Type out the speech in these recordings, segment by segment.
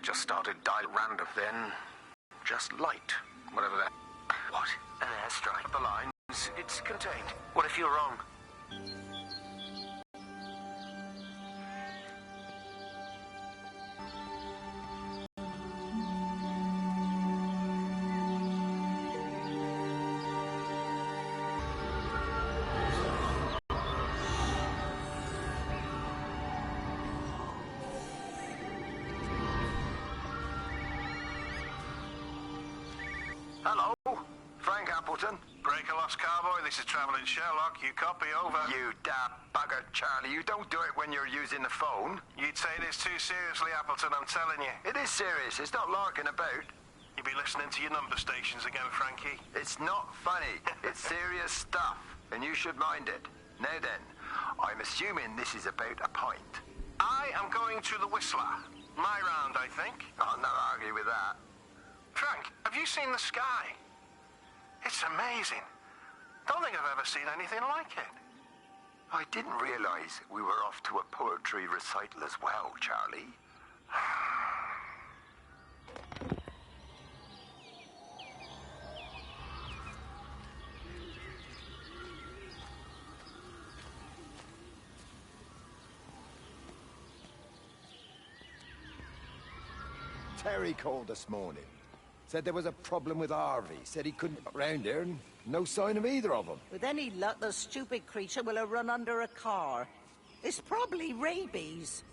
just started dial random, then just light, whatever that. What? An airstrike? The lines, it's contained. What if you're wrong? Hello, Frank Appleton. Break a lost cowboy, this is Travelling Sherlock. You copy, over. You daft bugger, Charlie. You don't do it when you're using the phone. You'd say this too seriously, Appleton, I'm telling you. It is serious. It's not larking about. You be listening to your number stations again, Frankie. It's not funny. It's serious stuff, and you should mind it. Now then, I'm assuming this is about a pint. I am going to the Whistler. My round, I think. I'll not argue with that. Frank, have you seen the sky? It's amazing. Don't think I've ever seen anything like it. I didn't realize we were off to a poetry recital as well, Charlie. Terry called this morning. Said there was a problem with Harvey. Said he couldn't get round there and no sign of either of them. With any luck, the stupid creature will have run under a car. It's probably rabies.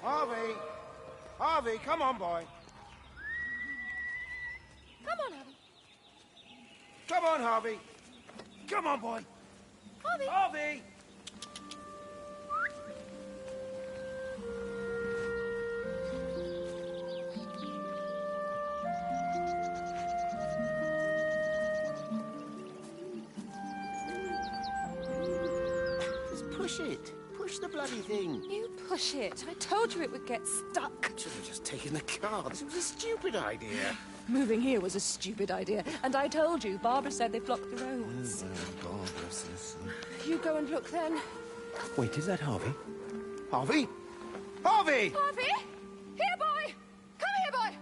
Harvey! Harvey, come on, boy. Come on, Harvey. Come on, Harvey. Come on, boy. Harvey! Harvey! Just push it. Push the bloody thing. You push it. I told you it would get stuck. Should have just taken the car. This was a stupid idea. Moving here was a stupid idea. And I told you, Barbara said they blocked the roads. Barbara says... You go and look then. Wait, is that Harvey? Harvey? Harvey! Harvey! Here, boy! Come here, boy!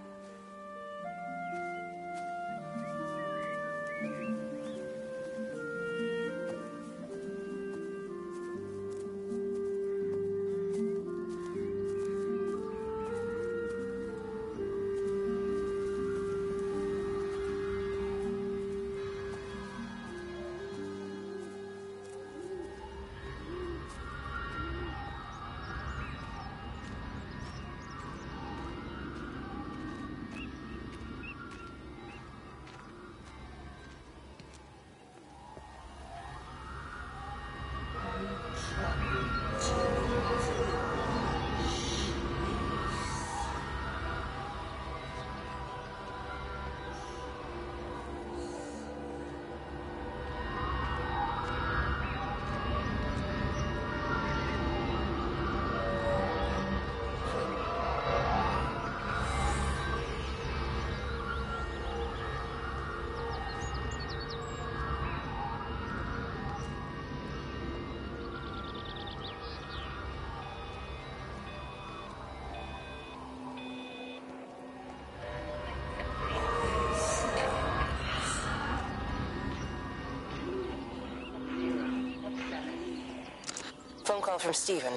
phone call from Stephen.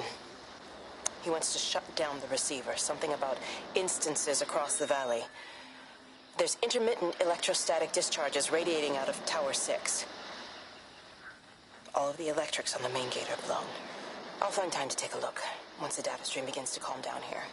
He wants to shut down the receiver. Something about instances across the valley. There's intermittent electrostatic discharges radiating out of Tower 6. All of the electrics on the main gate are blown. I'll find time to take a look once the data stream begins to calm down here.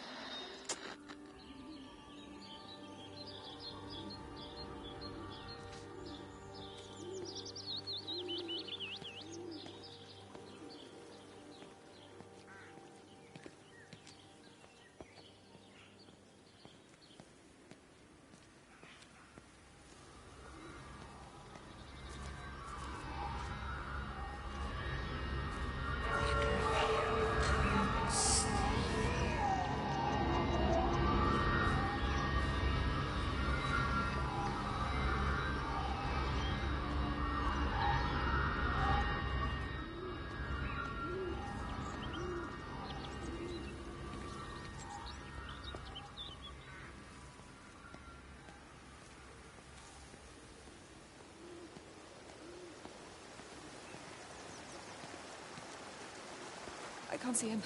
I can't see him.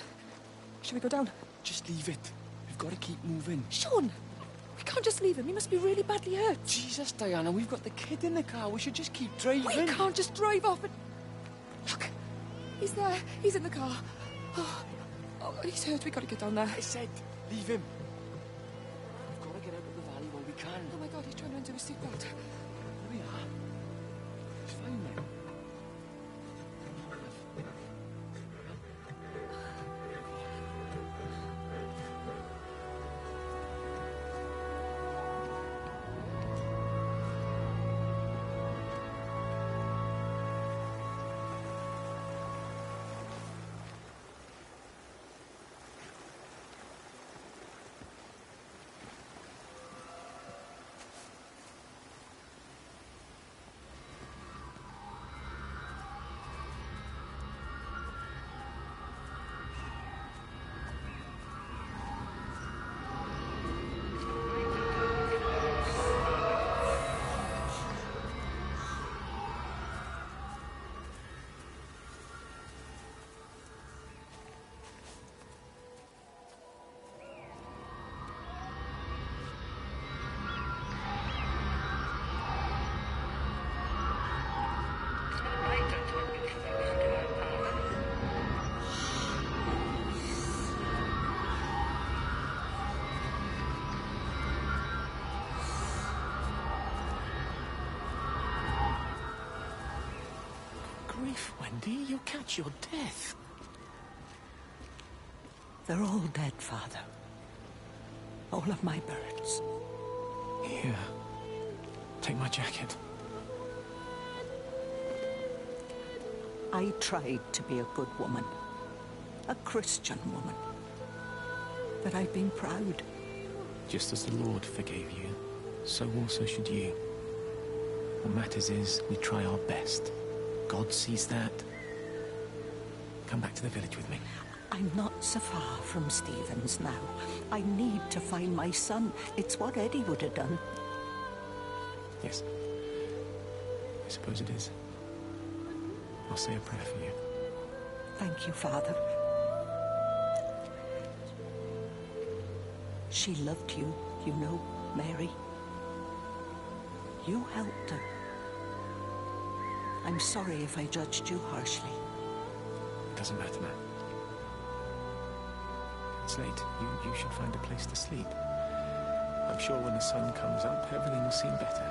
Should we go down? Just leave it. We've got to keep moving. Sean! We can't just leave him. He must be really badly hurt. Jesus, Diana, we've got the kid in the car. We should just keep driving. We can't just drive off and... Look! He's there. He's in the car. Oh, he's hurt. We've got to get down there. I said, leave him. We've got to get out of the valley while we can. Oh, my God, he's trying to undo his seatbelt. Here we are. It's fine then. Grief, Wendy, you'll catch your death. They're all dead, Father. All of my birds. Here. Take my jacket. I tried to be a good woman. A Christian woman. But I've been proud. Just as the Lord forgave you, so also should you. What matters is we try our best. God sees that. Come back to the village with me. I'm not so far from Stevens now. I need to find my son. It's what Eddie would have done. Yes. I suppose it is. I'll say a prayer for you. Thank you, Father. She loved you, you know, Mary. You helped her. I'm sorry if I judged you harshly. It doesn't matter now. It's late. You should find a place to sleep. I'm sure when the sun comes up, everything will seem better.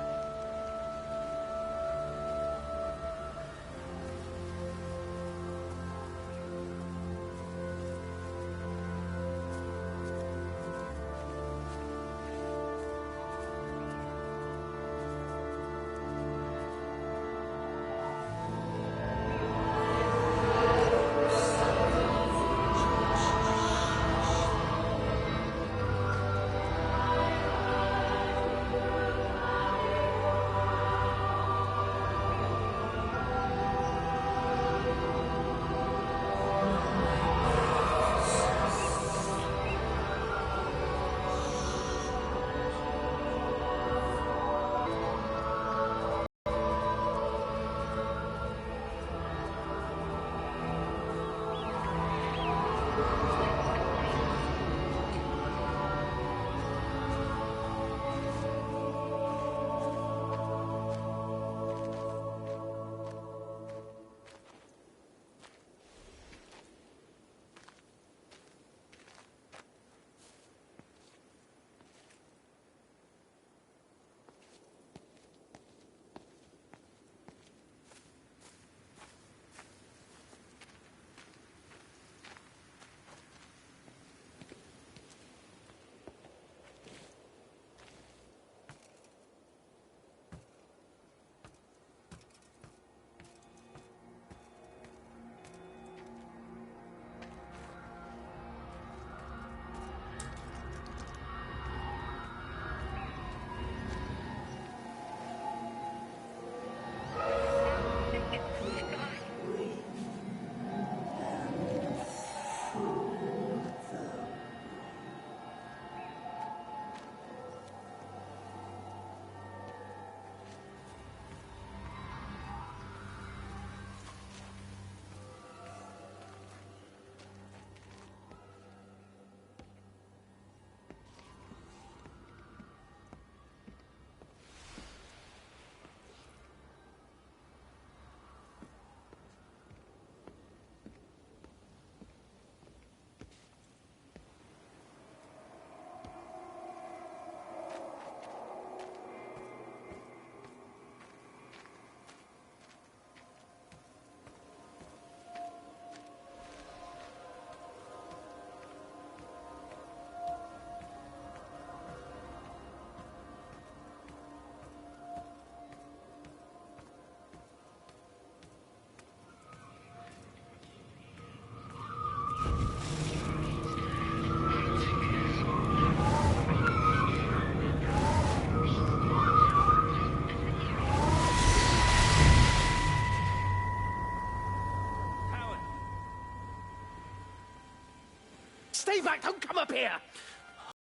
Stay back! Don't come up here!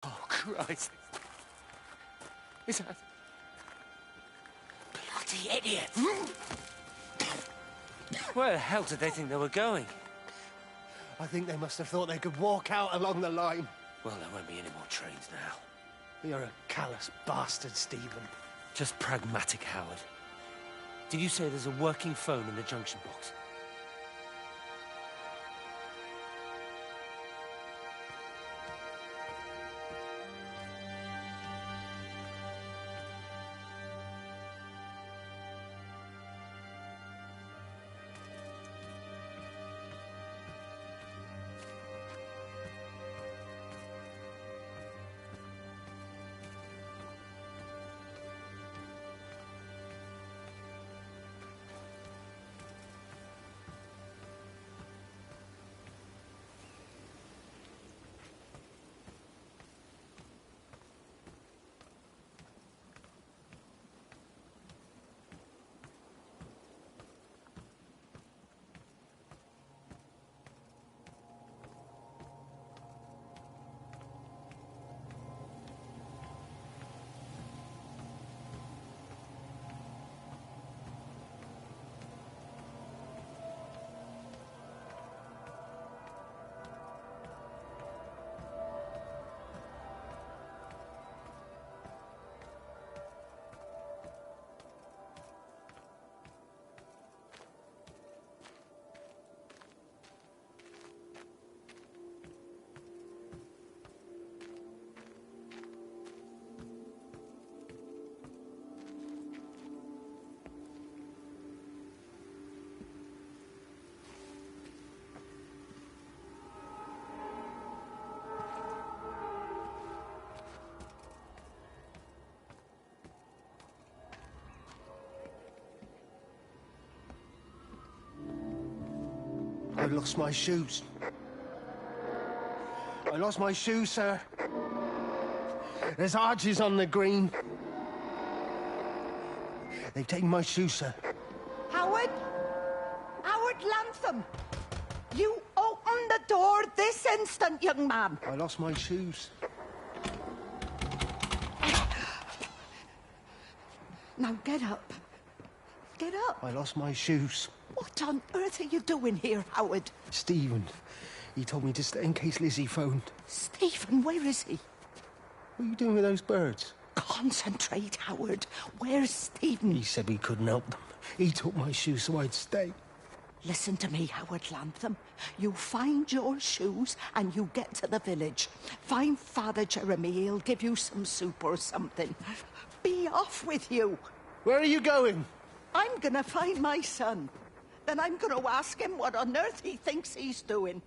Oh, Christ. Is that... Bloody idiot! Where the hell did they think they were going? I think they must have thought they could walk out along the line. Well, there won't be any more trains now. You're a callous bastard, Stephen. Just pragmatic, Howard. Did you say there's a working phone in the junction box? I lost my shoes. I lost my shoes, sir. There's arches on the green. They've taken my shoes, sir. Howard? Howard Lantham! You open the door this instant, young man. I lost my shoes. Now get up. Get up. I lost my shoes. What on earth are you doing here, Howard? Stephen, he told me to stay in case Lizzie phoned. Stephen, where is he? What are you doing with those birds? Concentrate, Howard. Where's Stephen? He said we couldn't help them. He took my shoes so I'd stay. Listen to me, Howard Lantham. You find your shoes and you get to the village. Find Father Jeremy. He'll give you some soup or something. Be off with you. Where are you going? I'm gonna find my son. Then I'm gonna ask him what on earth he thinks he's doing.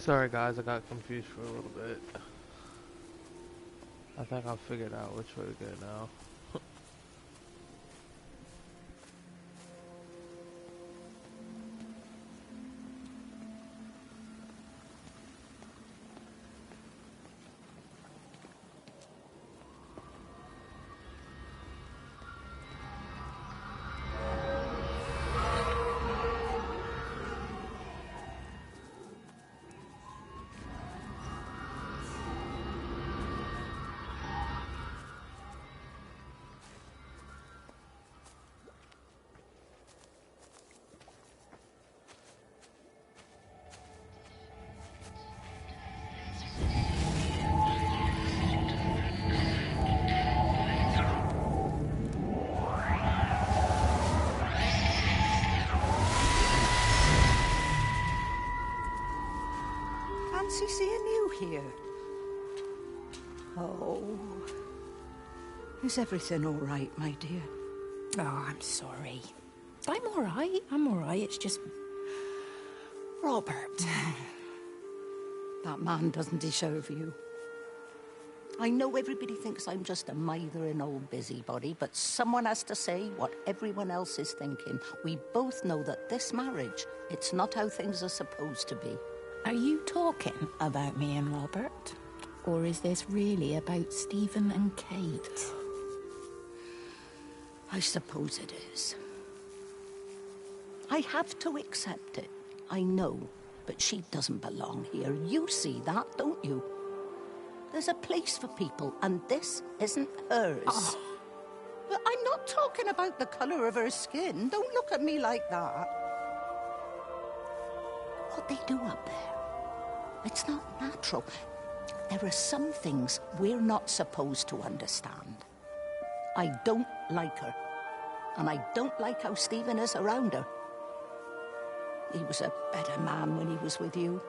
Sorry guys, I got confused for a little bit. I think I figured out which way to go now. Fancy seeing you here. Oh. Is everything all right, my dear? Oh, I'm sorry. I'm all right. I'm all right. It's just... Robert. That man doesn't deserve you. I know everybody thinks I'm just a mithering old busybody, but someone has to say what everyone else is thinking. We both know that this marriage, it's not how things are supposed to be. Are you talking about me and Robert? Or is this really about Stephen and Kate? I suppose it is. I have to accept it. I know, but she doesn't belong here. You see that, don't you? There's a place for people, and this isn't hers. Oh. But I'm not talking about the colour of her skin. Don't look at me like that. What they do up there, it's not natural. There are some things we're not supposed to understand. I don't like her, and I don't like how Stephen is around her. He was a better man when he was with you.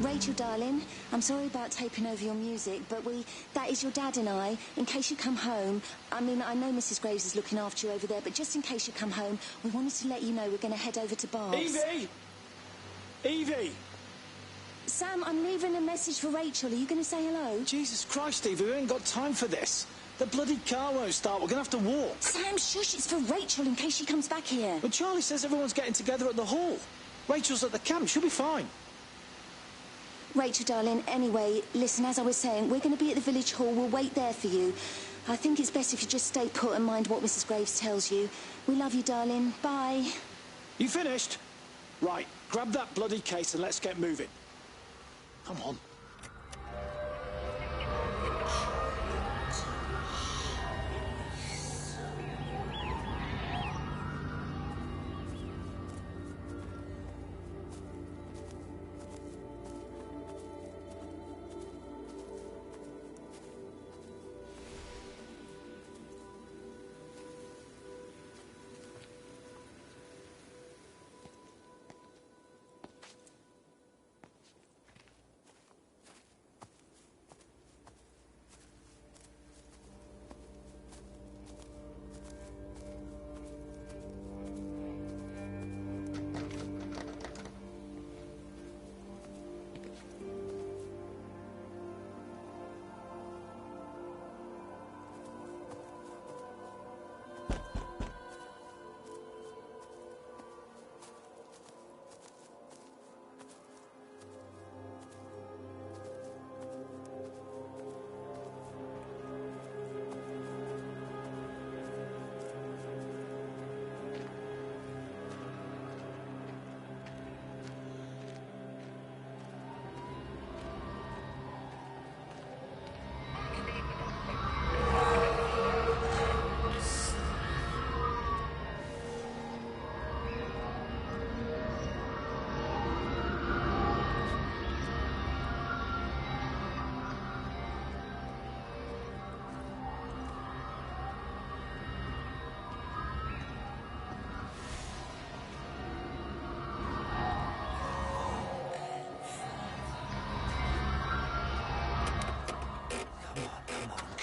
Rachel, darling, I'm sorry about taping over your music, but that is your dad and I. In case you come home, I mean, I know Mrs. Graves is looking after you over there, but just in case you come home, we wanted to let you know we're going to head over to Barb's. Evie! Evie! Sam, I'm leaving a message for Rachel. Are you going to say hello? Jesus Christ, Evie, we ain't got time for this. The bloody car won't start. We're going to have to walk. Sam, shush, it's for Rachel in case she comes back here. But Charlie says everyone's getting together at the hall. Rachel's at the camp. She'll be fine. Rachel, darling, anyway, listen, as I was saying, we're going to be at the village hall. We'll wait there for you. I think it's best if you just stay put and mind what Mrs. Graves tells you. We love you, darling. Bye. You finished? Right, grab that bloody case and let's get moving. Come on.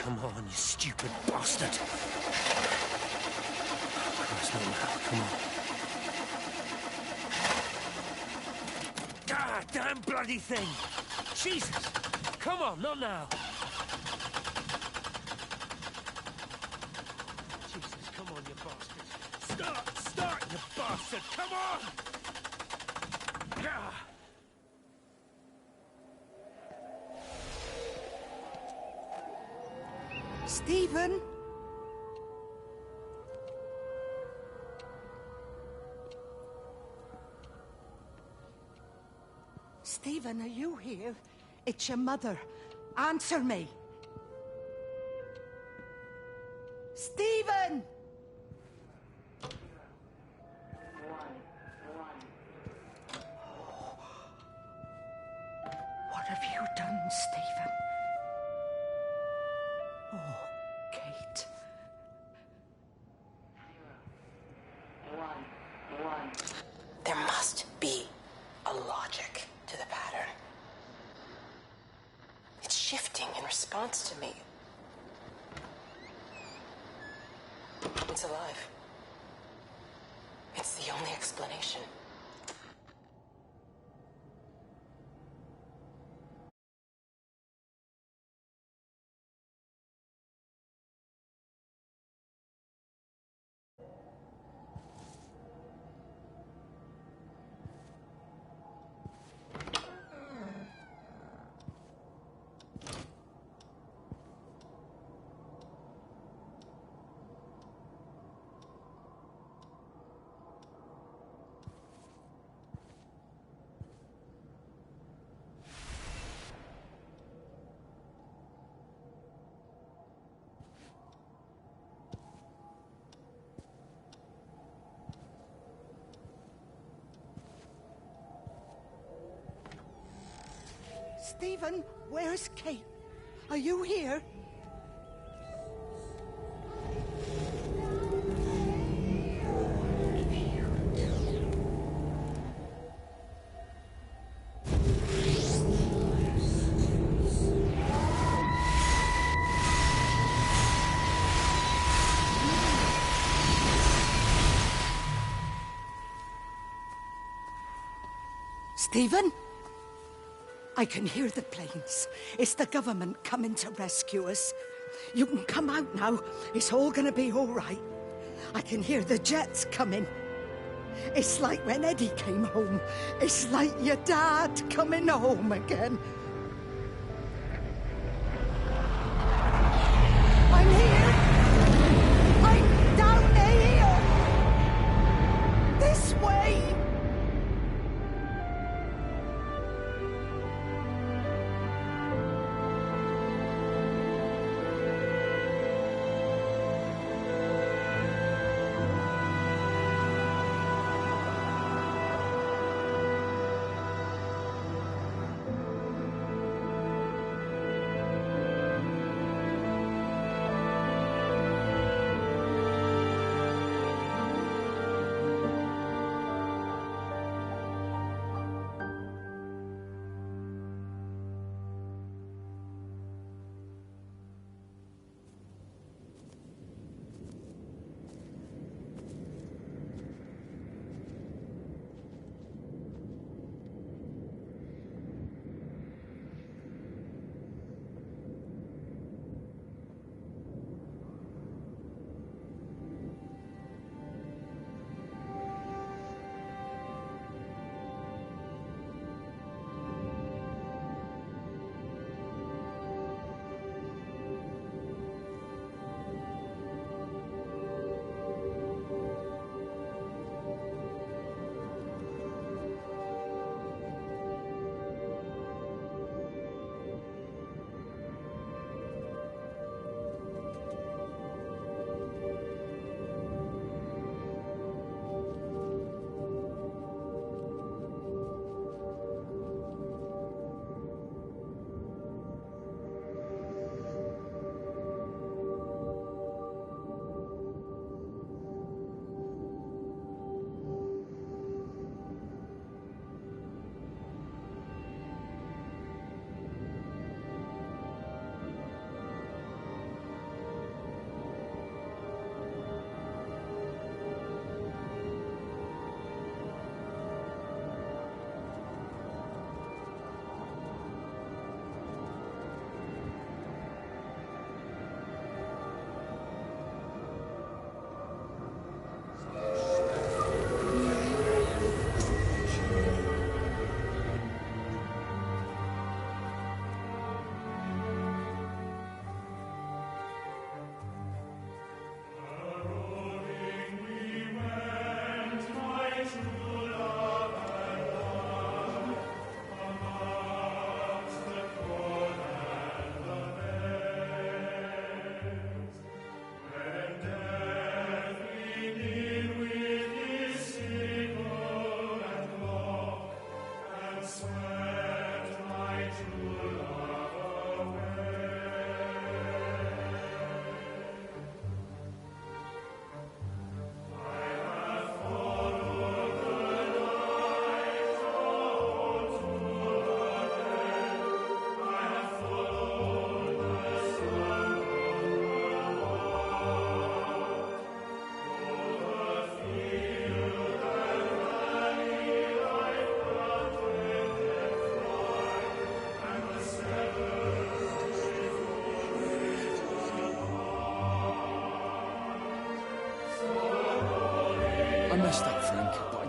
Come on, you stupid bastard. Christ, not now. Come on. Ah, damn bloody thing! Jesus! Come on, not now! Jesus, come on, you bastard! Start, you bastard! Come on! Ah. Stephen? Stephen, are you here? It's your mother. Answer me. Stephen! What have you done, Stephen? Oh, Kate. There must be a logic to the pattern. It's shifting in response to me. It's alive. It's the only explanation. Stephen, where's Kate? Are you here? Stephen? I can hear the planes. It's the government coming to rescue us. You can come out now. It's all gonna be all right. I can hear the jets coming. It's like when Eddie came home. It's like your dad coming home again. I'm here. I'm down here. This way.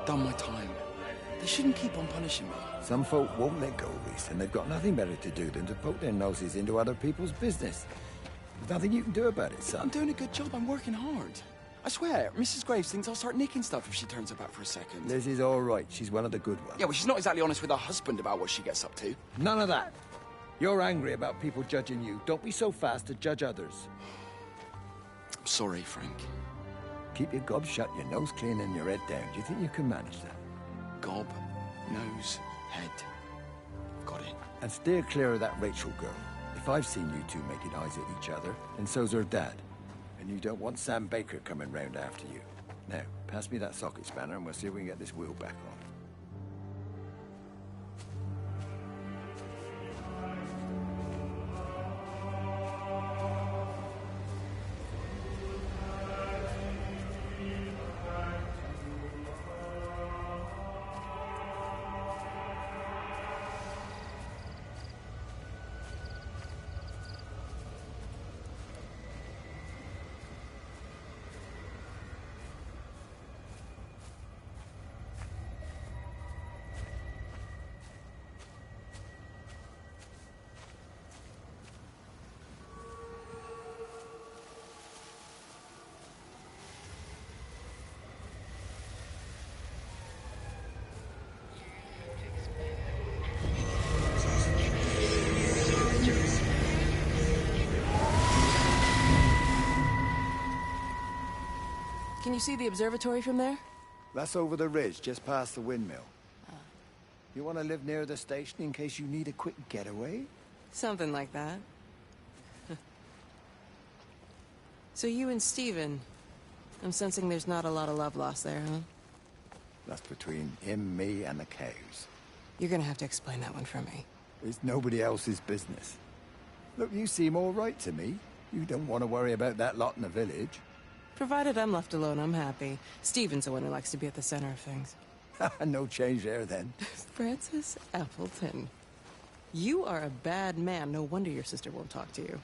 I've done my time. They shouldn't keep on punishing me. Some folk won't let go, Reese, and they've got nothing better to do than to poke their noses into other people's business. There's nothing you can do about it, son. I'm doing a good job. I'm working hard. I swear, Mrs. Graves thinks I'll start nicking stuff if she turns her back for a second. Liz is all right. She's one of the good ones. Yeah, well, she's not exactly honest with her husband about what she gets up to. None of that. You're angry about people judging you. Don't be so fast to judge others. I'm sorry, Frank. Keep your gob shut, your nose clean, and your head down. Do you think you can manage that? Gob, nose, head. Got it. And steer clear of that Rachel girl. If I've seen you two making eyes at each other, then so's her dad. And you don't want Sam Baker coming round after you. Now, pass me that socket spanner and we'll see if we can get this wheel back on. Can you see the observatory from there? That's over the ridge, just past the windmill. You want to live near the station in case you need a quick getaway? Something like that. So you and Steven, I'm sensing there's not a lot of love lost there, huh? That's between him, me, and the cows. You're gonna have to explain that one for me. It's nobody else's business. Look, you seem all right to me. You don't want to worry about that lot in the village. Provided I'm left alone, I'm happy. Steven's the one who likes to be at the center of things. No change there, then. Francis Appleton. You are a bad man. No wonder your sister won't talk to you.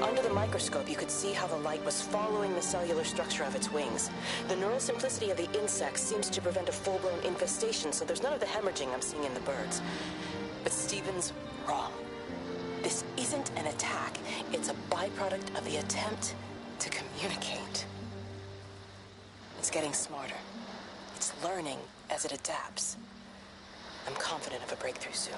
Under the microscope, you could see how the light was following the cellular structure of its wings. The neural simplicity of the insects seems to prevent a full-blown infestation, so there's none of the hemorrhaging I'm seeing in the birds. But Steven's wrong. This isn't an attack. It's a byproduct of the attempt to communicate. It's getting smarter. It's learning as it adapts. I'm confident of a breakthrough soon.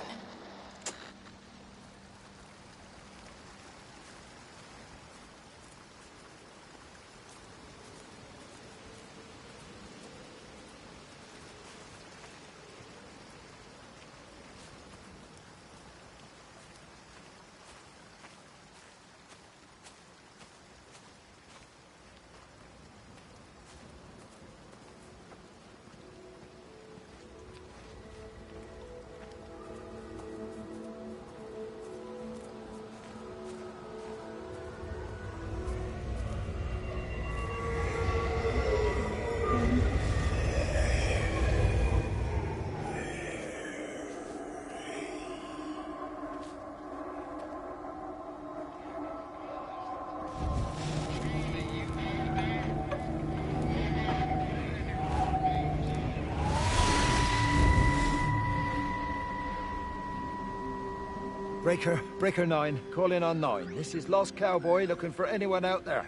Breaker 9. Call in on 9. This is Lost Cowboy looking for anyone out there.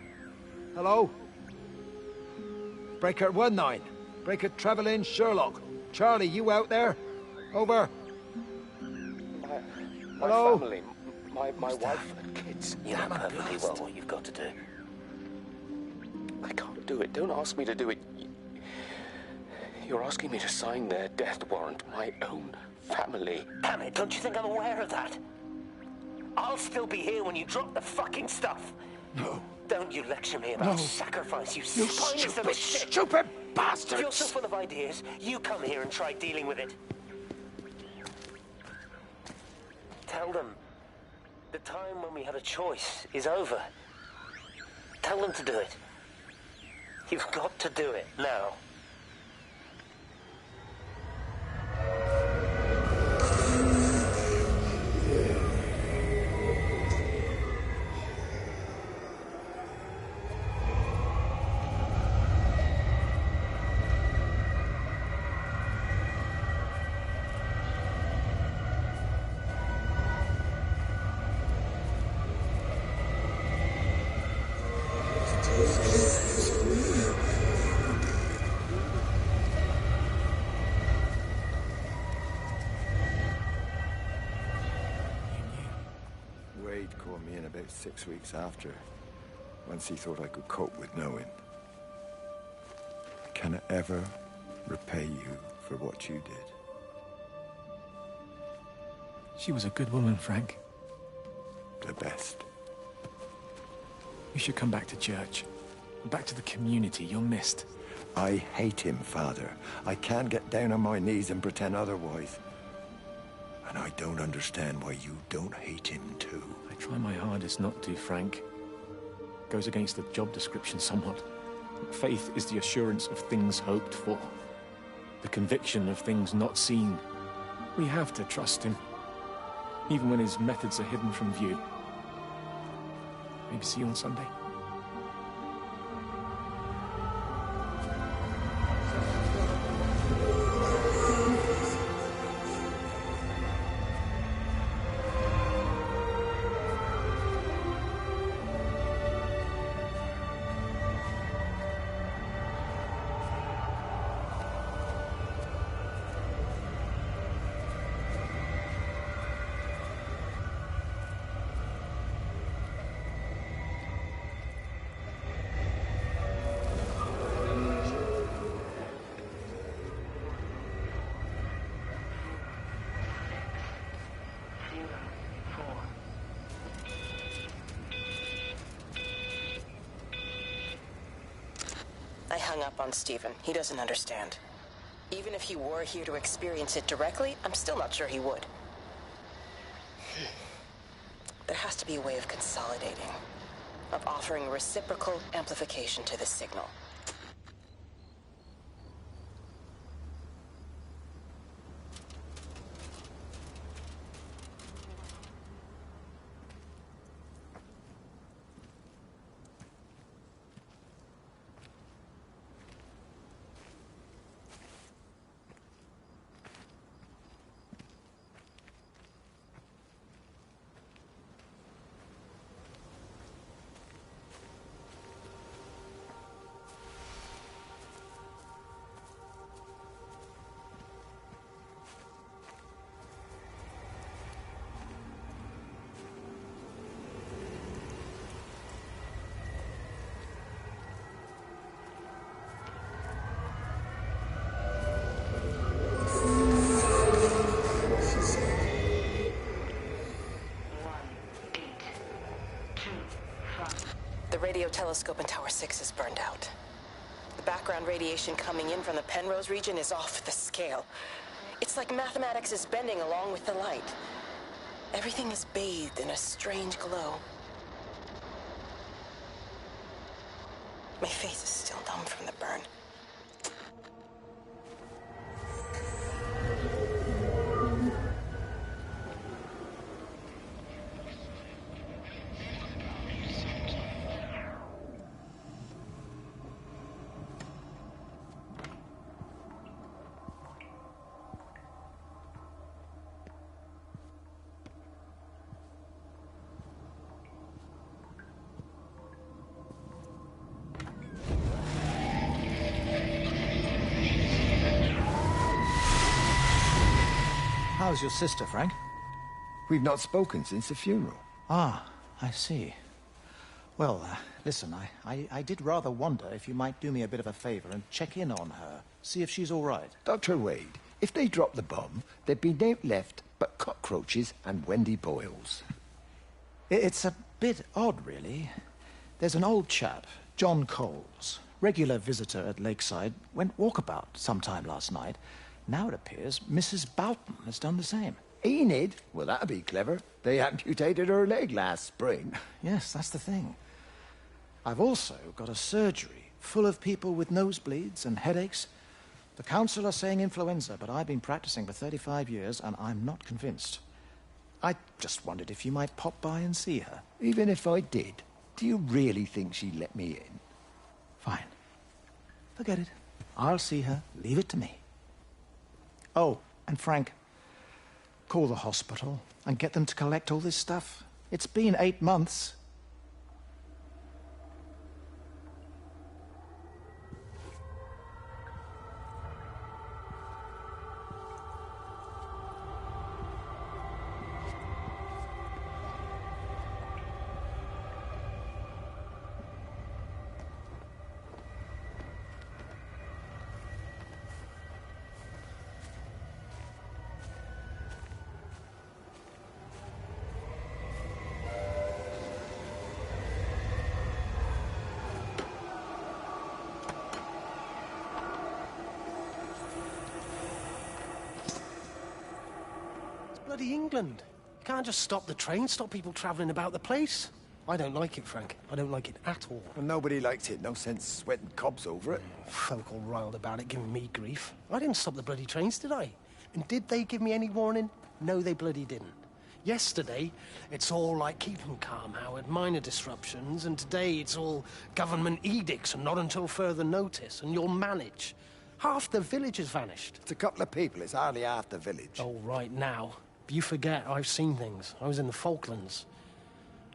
Hello? Breaker 19. Breaker Travelin' Sherlock. Charlie, you out there? Over. Hello? My family, my wife and kids. You know perfectly well what you've got to do. I can't do it. Don't ask me to do it. You're asking me to sign their death warrant. My own family. Damn it, don't you think I'm aware of that? I'll still be here when you drop the fucking stuff. No. Don't you lecture me about sacrifice, you spineless little shit. Stupid bastards! If you're so full of ideas, you come here and try dealing with it. Tell them the time when we had a choice is over. Tell them to do it. You've got to do it now. Wade called me in about 6 weeks after, once he thought I could cope with knowing. Can I ever repay you for what you did? She was a good woman, Frank. The best. You should come back to church. Back to the community. You're missed. I hate him, Father. I can't get down on my knees and pretend otherwise. And I don't understand why you don't hate him too. I try my hardest not to, Frank. Goes against the job description somewhat. Faith is the assurance of things hoped for. The conviction of things not seen. We have to trust him, even when his methods are hidden from view. Maybe see you on Sunday. I hung up on Stephen. He doesn't understand. Even if he were here to experience it directly, I'm still not sure he would. There has to be a way of consolidating, of offering reciprocal amplification to the signal. The radio telescope in Tower 6 is burned out. The background radiation coming in from the Penrose region is off the scale. It's like mathematics is bending along with the light. Everything is bathed in a strange glow. My face is still numb from the burn. How's your sister, Frank? We've not spoken since the funeral. Ah, I see. Well, listen, I did rather wonder if you might do me a bit of a favor and check in on her, see if she's all right. Dr. Wade, if they dropped the bomb, there'd be no left but cockroaches and Wendy Boyles. It's a bit odd, really. There's an old chap, John Coles, regular visitor at Lakeside, went walkabout sometime last night. Now it appears Mrs. Boughton has done the same. Enid? Well, that'd be clever. They amputated her leg last spring. Yes, that's the thing. I've also got a surgery full of people with nosebleeds and headaches. The council are saying influenza, but I've been practicing for 35 years and I'm not convinced. I just wondered if you might pop by and see her. Even if I did, do you really think she'd let me in? Fine. Forget it. I'll see her. Leave it to me. Oh, and Frank, call the hospital and get them to collect all this stuff. It's been 8 months. Bloody England. You can't just stop the train, stop people travelling about the place. I don't like it, Frank. I don't like it at all. Well, nobody likes it. No sense sweating cobs over it. Folk all riled about it, giving me grief. I didn't stop the bloody trains, did I? And did they give me any warning? No, they bloody didn't. Yesterday, it's all like keep 'em calm, Howard, minor disruptions, and today it's all government edicts and not until further notice, and you'll manage. Half the village has vanished. It's a couple of people. It's hardly half the village. Oh, right now. You forget, I've seen things. I was in the Falklands.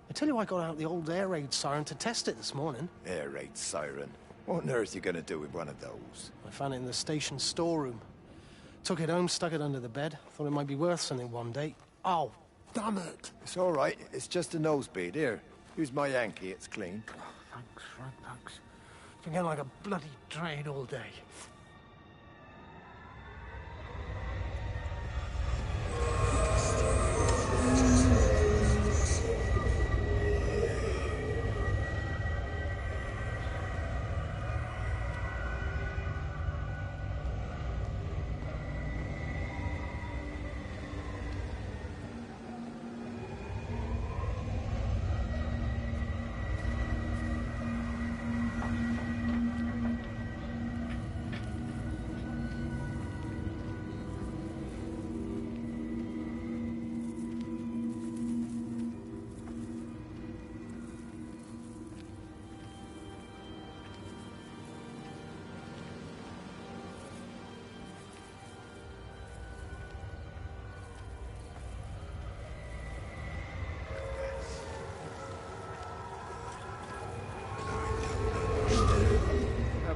I tell you, I got out the old air raid siren to test it this morning. Air raid siren? What on earth are you going to do with one of those? I found it in the station storeroom. Took it home, stuck it under the bed. Thought it might be worth something one day. Oh, damn it. It's all right. It's just a nosebleed. Here, use my Yankee. It's clean. Oh, thanks, Frank, thanks. Been getting like a bloody train all day.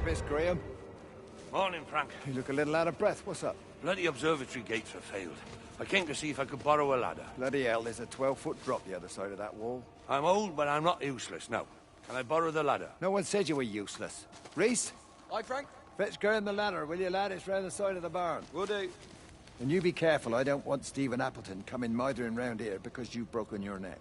Miss Graham. Morning, Frank. You look a little out of breath. What's up? Bloody observatory gates have failed. I came to see if I could borrow a ladder. Bloody hell, there's a 12-foot drop the other side of that wall. I'm old, but I'm not useless, no. Can I borrow the ladder? No one said you were useless. Reese? Aye, Frank? Fetch Graham the ladder, will you, lad? It's round the side of the barn. Will do. And you be careful. I don't want Stephen Appleton coming mithering round here because you've broken your neck.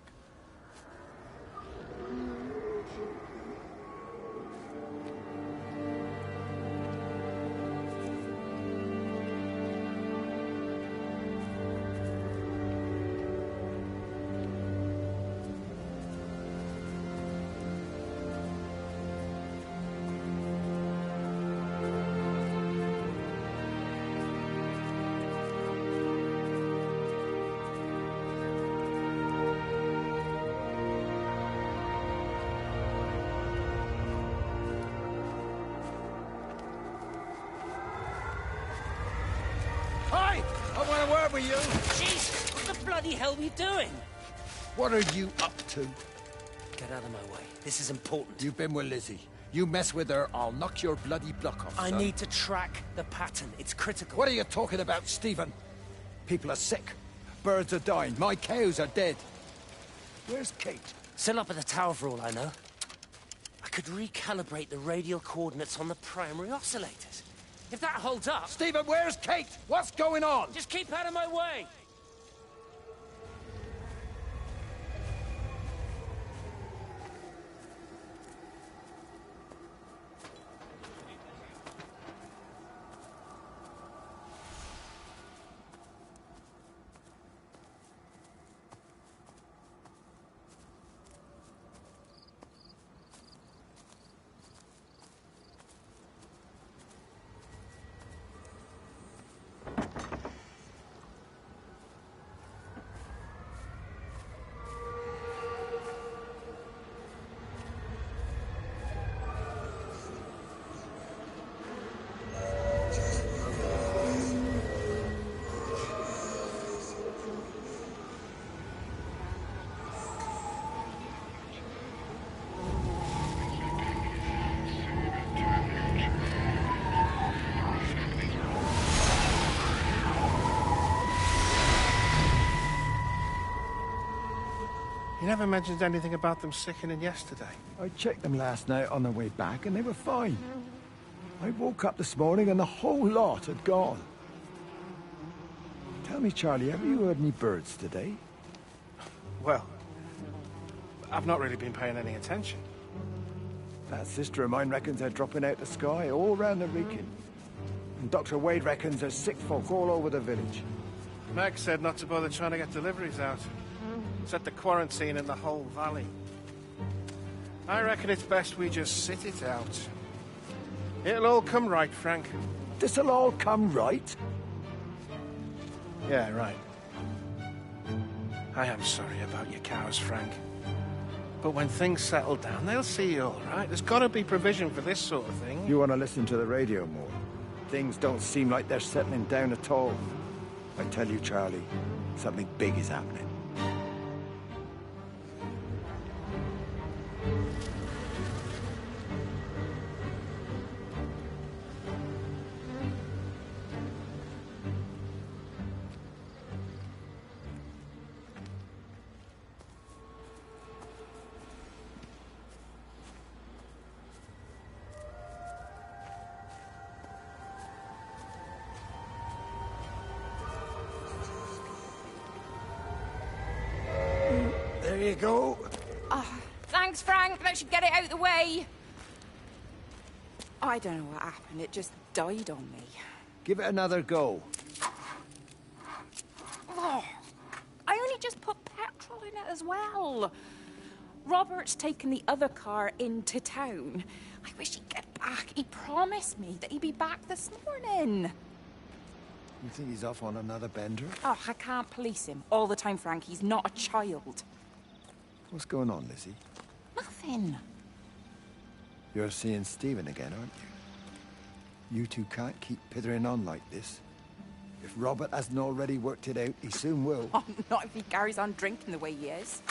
Were you? Jeez, what the bloody hell are you doing? What are you up to? Get out of my way. This is important. You've been with Lizzie. You mess with her, I'll knock your bloody block off, I son. need to track the pattern. It's critical. What are you talking about, Stephen? People are sick. Birds are dying. My cows are dead. Where's Kate? Still up at the tower for all I know. I could recalibrate the radial coordinates on the primary oscillators. If that holds up... Stephen, where's Kate? What's going on? Just keep out of my way! He never mentioned anything about them sickening yesterday. I checked them last night on the way back, and they were fine. I woke up this morning, and the whole lot had gone. Tell me, Charlie, have you heard any birds today? Well, I've not really been paying any attention. That sister of mine reckons they're dropping out the sky all round the region. And Dr. Wade reckons there's sick folk all over the village. Meg said not to bother trying to get deliveries out. Set the quarantine in the whole valley. I reckon it's best we just sit it out. It'll all come right, Frank. This'll all come right? Yeah, right. I am sorry about your cows, Frank. But when things settle down, they'll see you all right. There's got to be provision for this sort of thing. You want to listen to the radio more? Things don't seem like they're settling down at all. I tell you, Charlie, something big is happening. There you go. Oh, thanks, Frank. That should get it out of the way. I don't know what happened. It just died on me. Give it another go. Oh, I only just put petrol in it as well. Robert's taken the other car into town. I wish he'd get back. He promised me that he'd be back this morning. You think he's off on another bender? Oh, I can't police him all the time, Frank. He's not a child. What's going on, Lizzie? Nothing. You're seeing Stephen again, aren't you? You two can't keep pithering on like this. If Robert hasn't already worked it out, he soon will. Oh, not if he carries on drinking the way he is.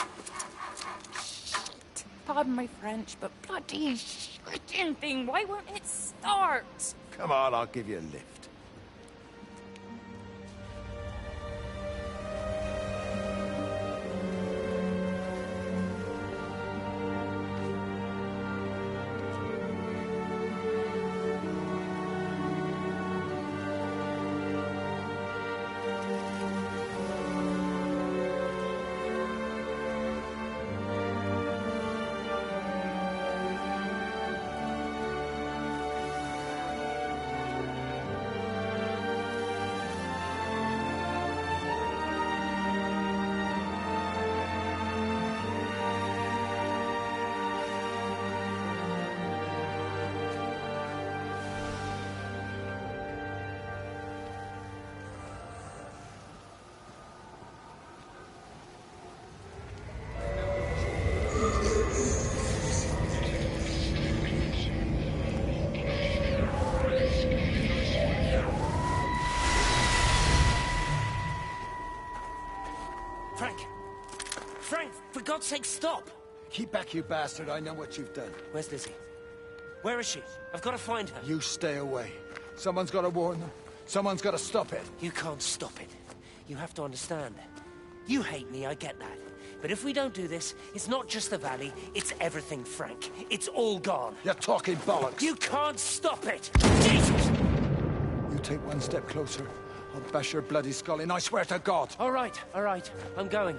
Shit. Pardon my French, but bloody shitting thing, why won't it start? Come on, I'll give you a lift. For God's sake, stop! Keep back, you bastard. I know what you've done. Where's Lizzie? Where is she? I've got to find her. You stay away. Someone's got to warn them. Someone's got to stop it. You can't stop it. You have to understand. You hate me, I get that. But if we don't do this, it's not just the valley, it's everything, Frank. It's all gone. You're talking bollocks. You can't stop it! Jesus! You take one step closer, I'll bash your bloody skull in, I swear to God. All right, I'm going.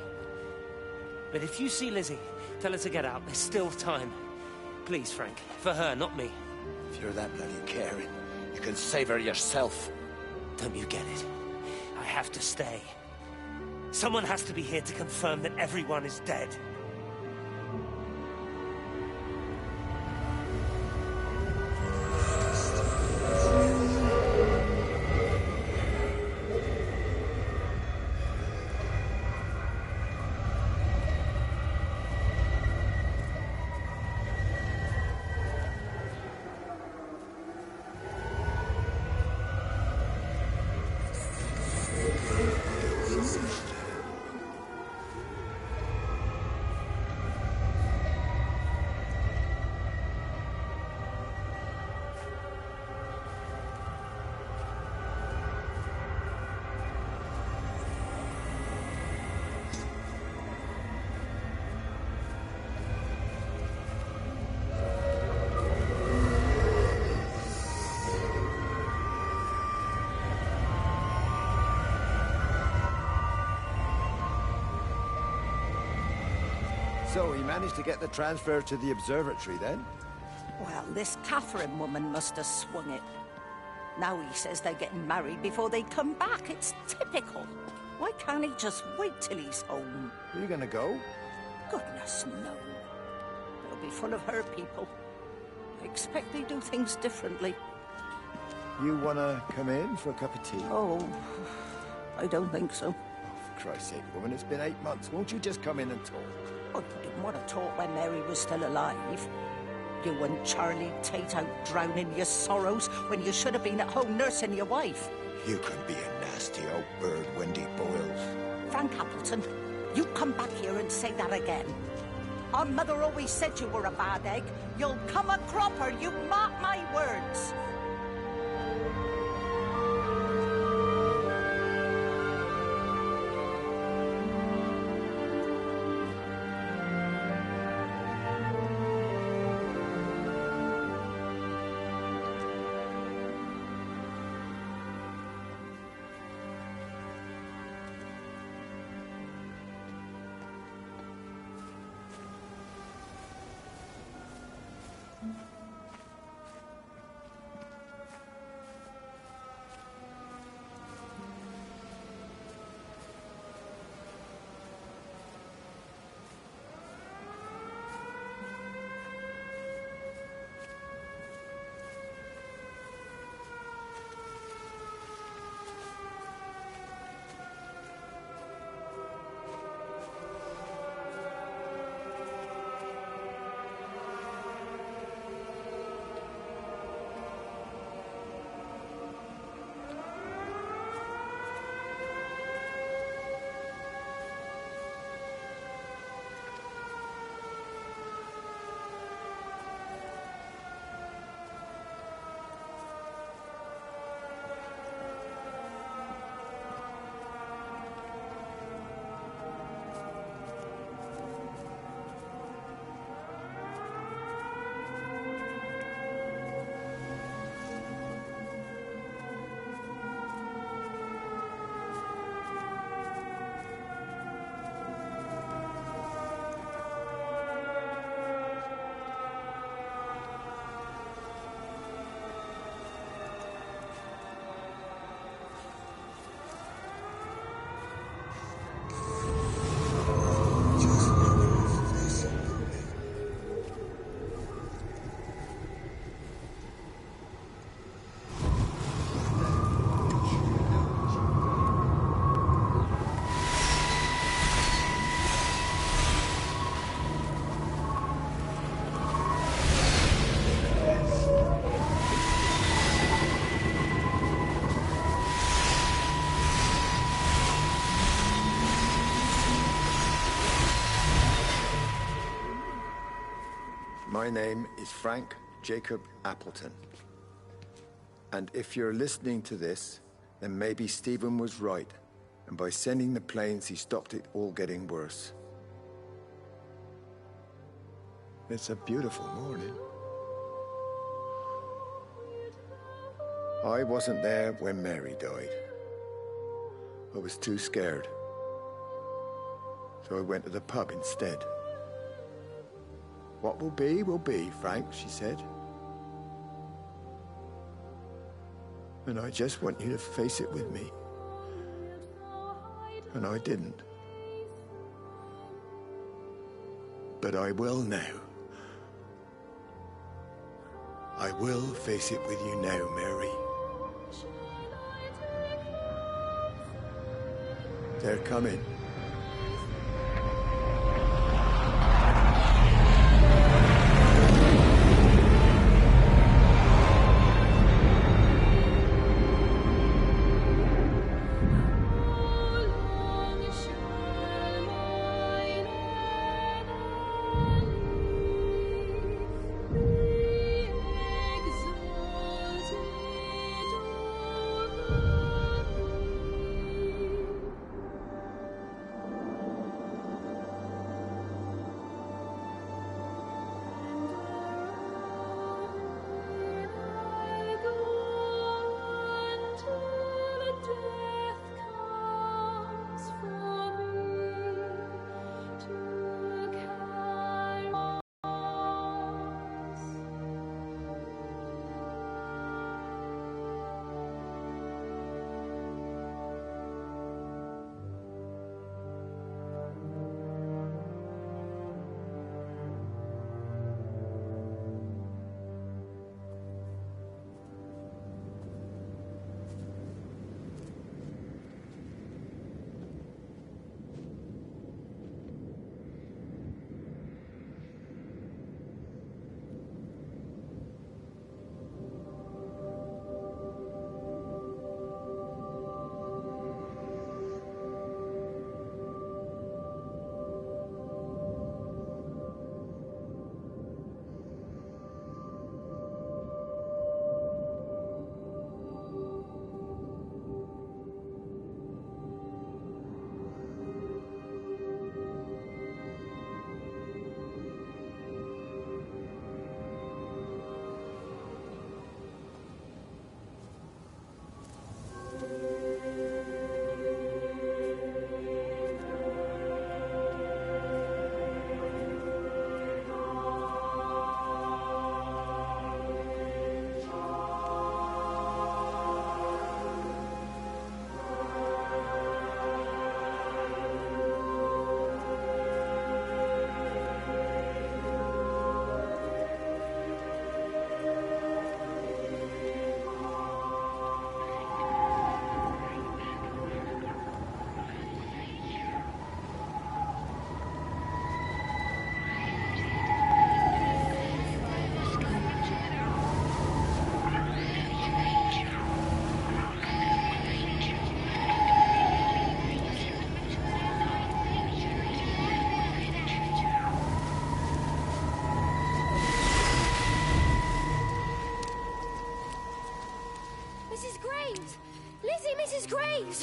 But if you see Lizzie, tell her to get out. There's still time. Please, Frank. For her, not me. If you're that bloody caring, you can save her yourself. Don't you get it? I have to stay. Someone has to be here to confirm that everyone is dead. So, he managed to get the transfer to the observatory, then? Well, this Catherine woman must have swung it. Now he says they're getting married before they come back. It's typical. Why can't he just wait till he's home? Are you gonna go? Goodness, no. They'll be full of her people. I expect they do things differently. You wanna come in for a cup of tea? Oh, I don't think so. For Christ's sake, woman, it's been 8 months. Won't you just come in and talk? Oh, you didn't want to talk when Mary was still alive. You and Charlie Tate out drowning your sorrows when you should have been at home nursing your wife. You can be a nasty old bird, Wendy Boyles. Frank Appleton, you come back here and say that again. Our mother always said you were a bad egg. You'll come a cropper, you mark my words. My name is Frank Jacob Appleton. And if you're listening to this, then maybe Stephen was right. And by sending the planes, he stopped it all getting worse. It's a beautiful morning. I wasn't there when Mary died. I was too scared. So I went to the pub instead. What will be, Frank, she said. And I just want you to face it with me. And I didn't. But I will now. I will face it with you now, Mary. They're coming.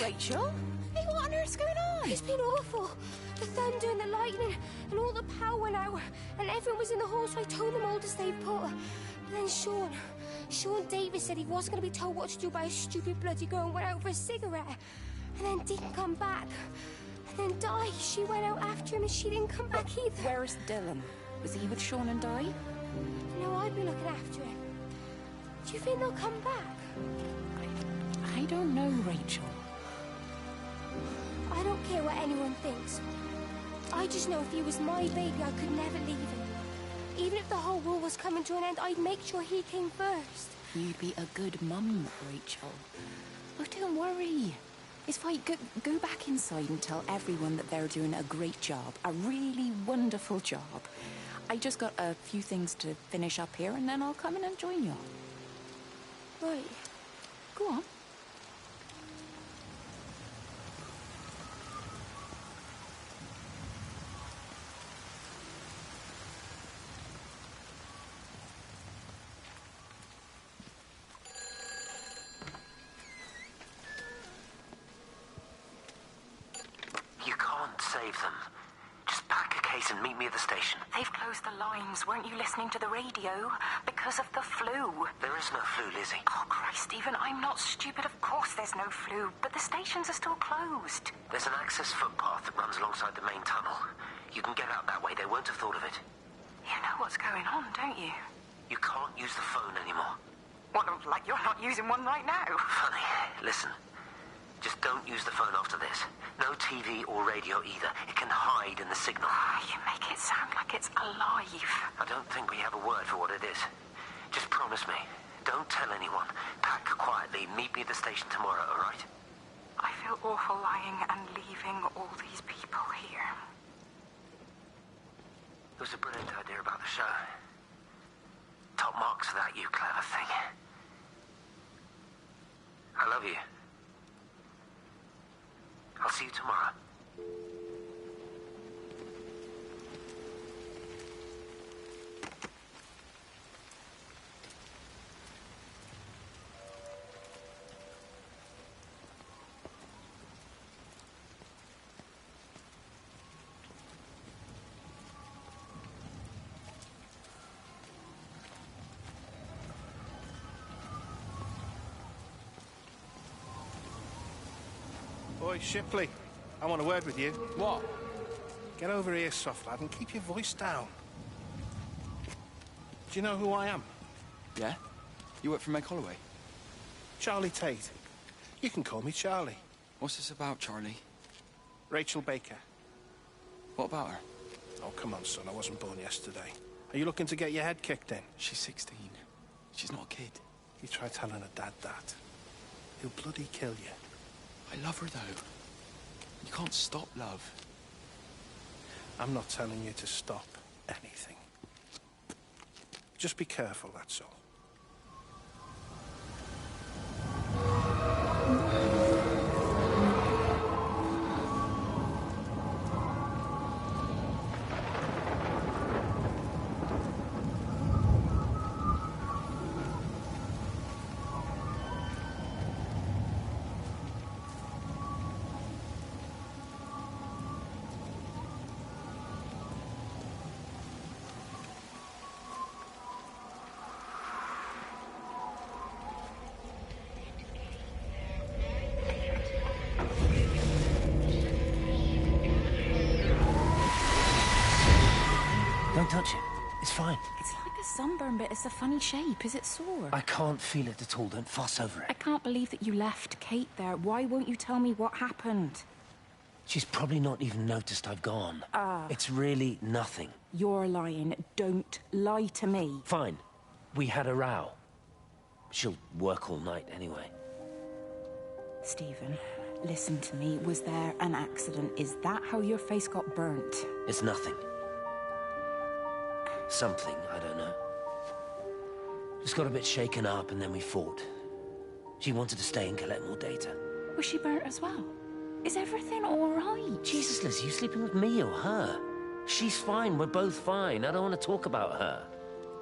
Rachel? Hey, what on earth's going on? It's been awful. The thunder and the lightning and all the power went out and everyone was in the hall, so I told them all to stay put. But then Sean Davis said he wasn't going to be told what to do by a stupid bloody girl and went out for a cigarette. And then didn't come back. And then Di, she went out after him and she didn't come back either. Where's Dylan? Was he with Sean and Di? No, I'd be looking after him. Do you think they'll come back? I don't know, Rachel. I don't care what anyone thinks. I just know if he was my baby, I could never leave him. Even if the whole world was coming to an end, I'd make sure he came first. You'd be a good mum, Rachel. Oh, don't worry. It's fine. Go back inside and tell everyone that they're doing a great job. A really wonderful job. I just got a few things to finish up here, and then I'll come in and join you. Right. Go on. save them. Just pack a case and meet me at the station. They've closed the lines. Weren't you listening to the radio? Because of the flu. There is no flu, Lizzie. Oh, Christ, Stephen, I'm not stupid. Of course there's no flu, but the stations are still closed. There's an access footpath that runs alongside the main tunnel. You can get out that way. They won't have thought of it. You know what's going on, don't you? You can't use the phone anymore. What, like you're not using one right now? Funny. Listen. Just don't use the phone after this. No TV or radio either. It can hide in the signal. You make it sound like it's alive. I don't think we have a word for what it is. Just promise me. Don't tell anyone. Pack quietly. Meet me at the station tomorrow, all right? I feel awful lying and leaving all these people here. It was a brilliant idea about the show. Top marks for that, you clever thing. I love you. I'll see you tomorrow. Boy, Shipley, I want a word with you. What? Get over here, soft lad, and keep your voice down. Do you know who I am? Yeah? You work for Meg Holloway? Charlie Tate. You can call me Charlie. What's this about, Charlie? Rachel Baker. What about her? Oh, come on, son. I wasn't born yesterday. Are you looking to get your head kicked in? She's 16. She's not a kid. You try telling her dad that. He'll bloody kill you. I love her, though. You can't stop love. I'm not telling you to stop anything. Just be careful, that's all. Don't touch it. It's fine. It's like a sunburn, but it's a funny shape. Is it sore? I can't feel it at all. Don't fuss over it. I can't believe that you left Kate there. Why won't you tell me what happened? She's probably not even noticed I've gone. It's really nothing. You're lying. Don't lie to me. Fine. We had a row. She'll work all night anyway. Stephen, listen to me. Was there an accident? Is that how your face got burnt? It's nothing. Something, I don't know. Just got a bit shaken up and then we fought. She wanted to stay and collect more data. Was she burnt as well? Is everything all right? Jesus, Liz, are you sleeping with me or her? She's fine, we're both fine. I don't want to talk about her.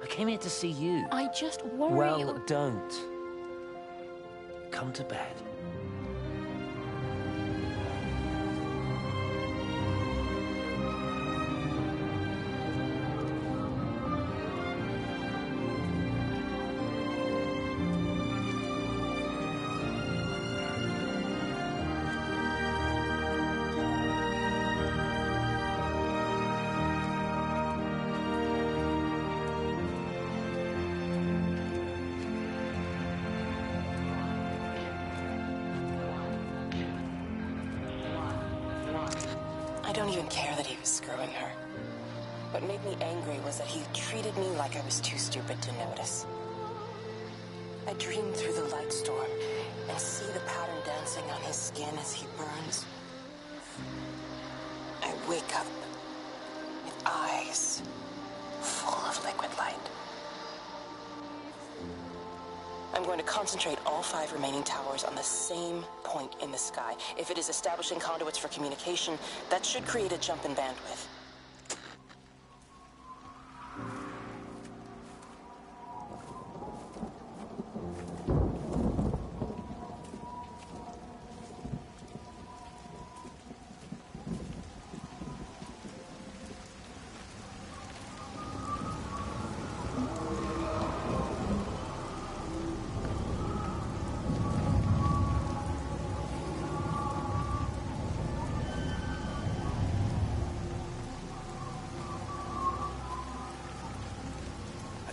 I came here to see you. I just worry... Well, don't. Come to bed. I don't even care that he was screwing her. What made me angry was that he treated me like I was too stupid to notice. I dream through the light storm and see the pattern dancing on his skin as he burns. I wake up with eyes full of liquid light. I'm going to concentrate all 5 remaining towers on the same point in the sky. If it is establishing conduits for communication, that should create a jump in bandwidth.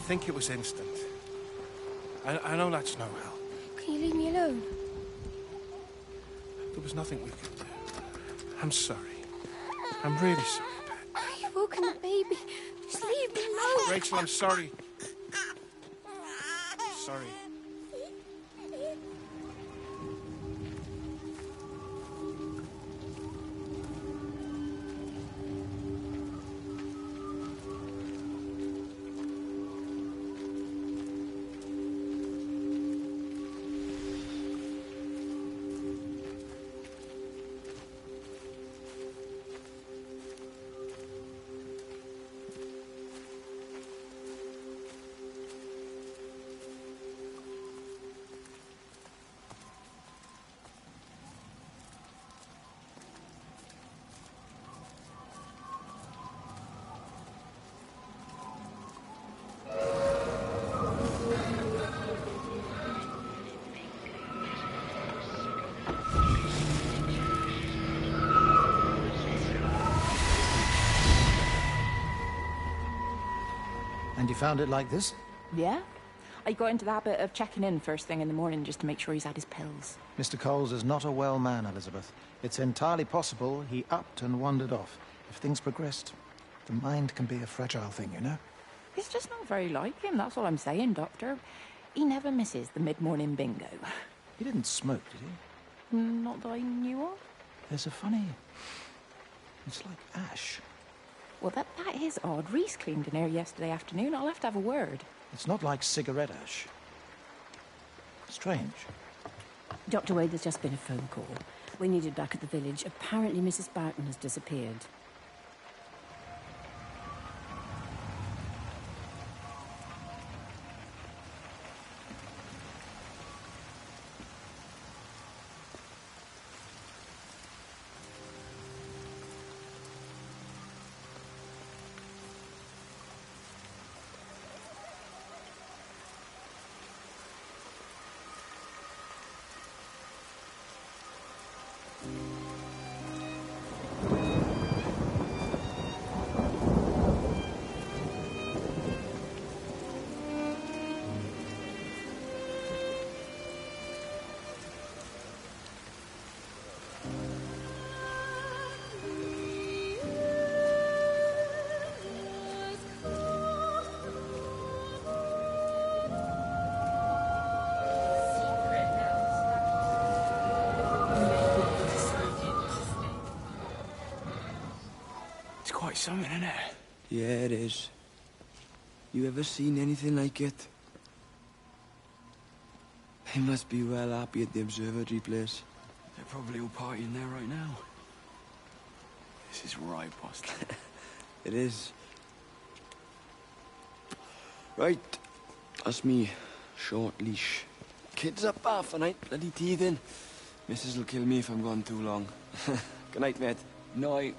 think it was instant. I know that's no help. Can you leave me alone? There was nothing we could do. I'm sorry. I'm really sorry, Pet. You've woken the baby. Just leave me alone. Rachel, I'm sorry. Sorry. And you found it like this? Yeah. I got into the habit of checking in first thing in the morning just to make sure he's had his pills. Mr. Coles is not a well man, Elizabeth. It's entirely possible he upped and wandered off. If things progressed, the mind can be a fragile thing, you know? It's just not very like him, that's all I'm saying, Doctor. He never misses the mid-morning bingo. He didn't smoke, did he? Not that I knew of. There's a funny... It's like ash. Well, that is odd. Reese cleaned in here yesterday afternoon. I'll have to have a word. It's not like cigarette ash. Strange. Dr. Wade, there's just been a phone call. We're needed back at the village. Apparently Mrs. Barton has disappeared. Quite something, isn't it? Yeah, it is. You ever seen anything like it? They must be well happy at the observatory place. They're probably all partying there right now. This is right, Boston. It is. Right, that's me. Short leash. Kids up half a night, bloody teething. Missus will kill me if I'm gone too long. Good night, mate. Night.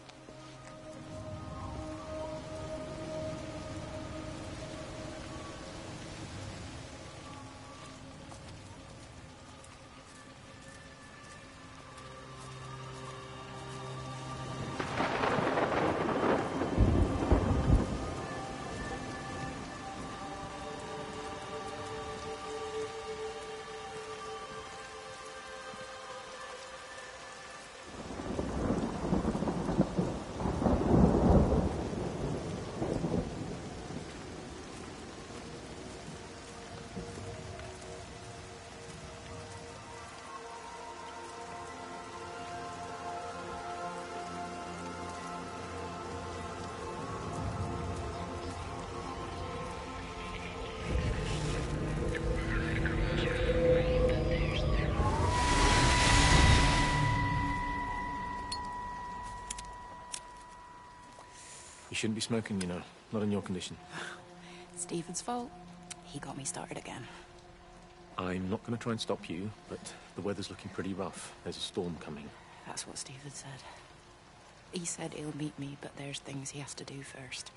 You shouldn't be smoking, you know. Not in your condition. It's Stephen's fault. He got me started again. I'm not going to try and stop you, but the weather's looking pretty rough. There's a storm coming. That's what Stephen said. He said he'll meet me, but there's things he has to do first.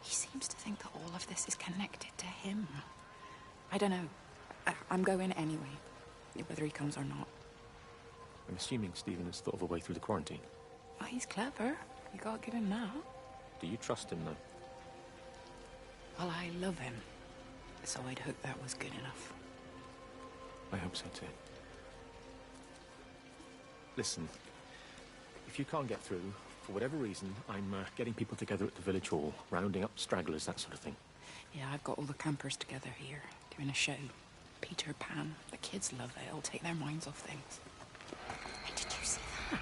He seems to think that all of this is connected to him. I don't know. I'm going anyway, whether he comes or not. I'm assuming Stephen has thought of a way through the quarantine. Well, he's clever. You gotta give him that. Do you trust him, though? Well, I love him. So I'd hoped that was good enough. I hope so too. Listen, if you can't get through, for whatever reason, I'm getting people together at the village hall, rounding up stragglers, that sort of thing. Yeah, I've got all the campers together here, doing a show. Peter Pan. The kids love it. It'll take their minds off things. And did you see that?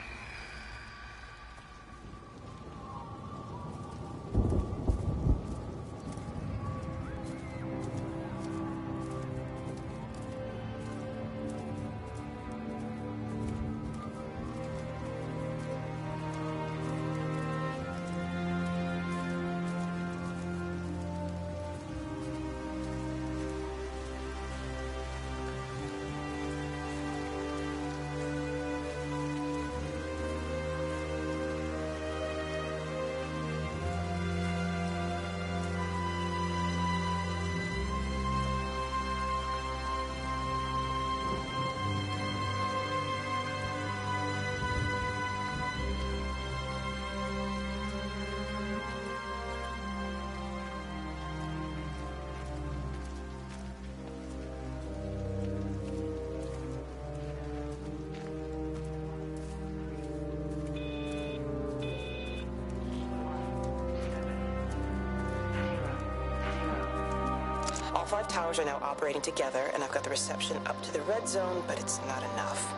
All 5 towers are now operating together, and I've got the reception up to the red zone, but it's not enough.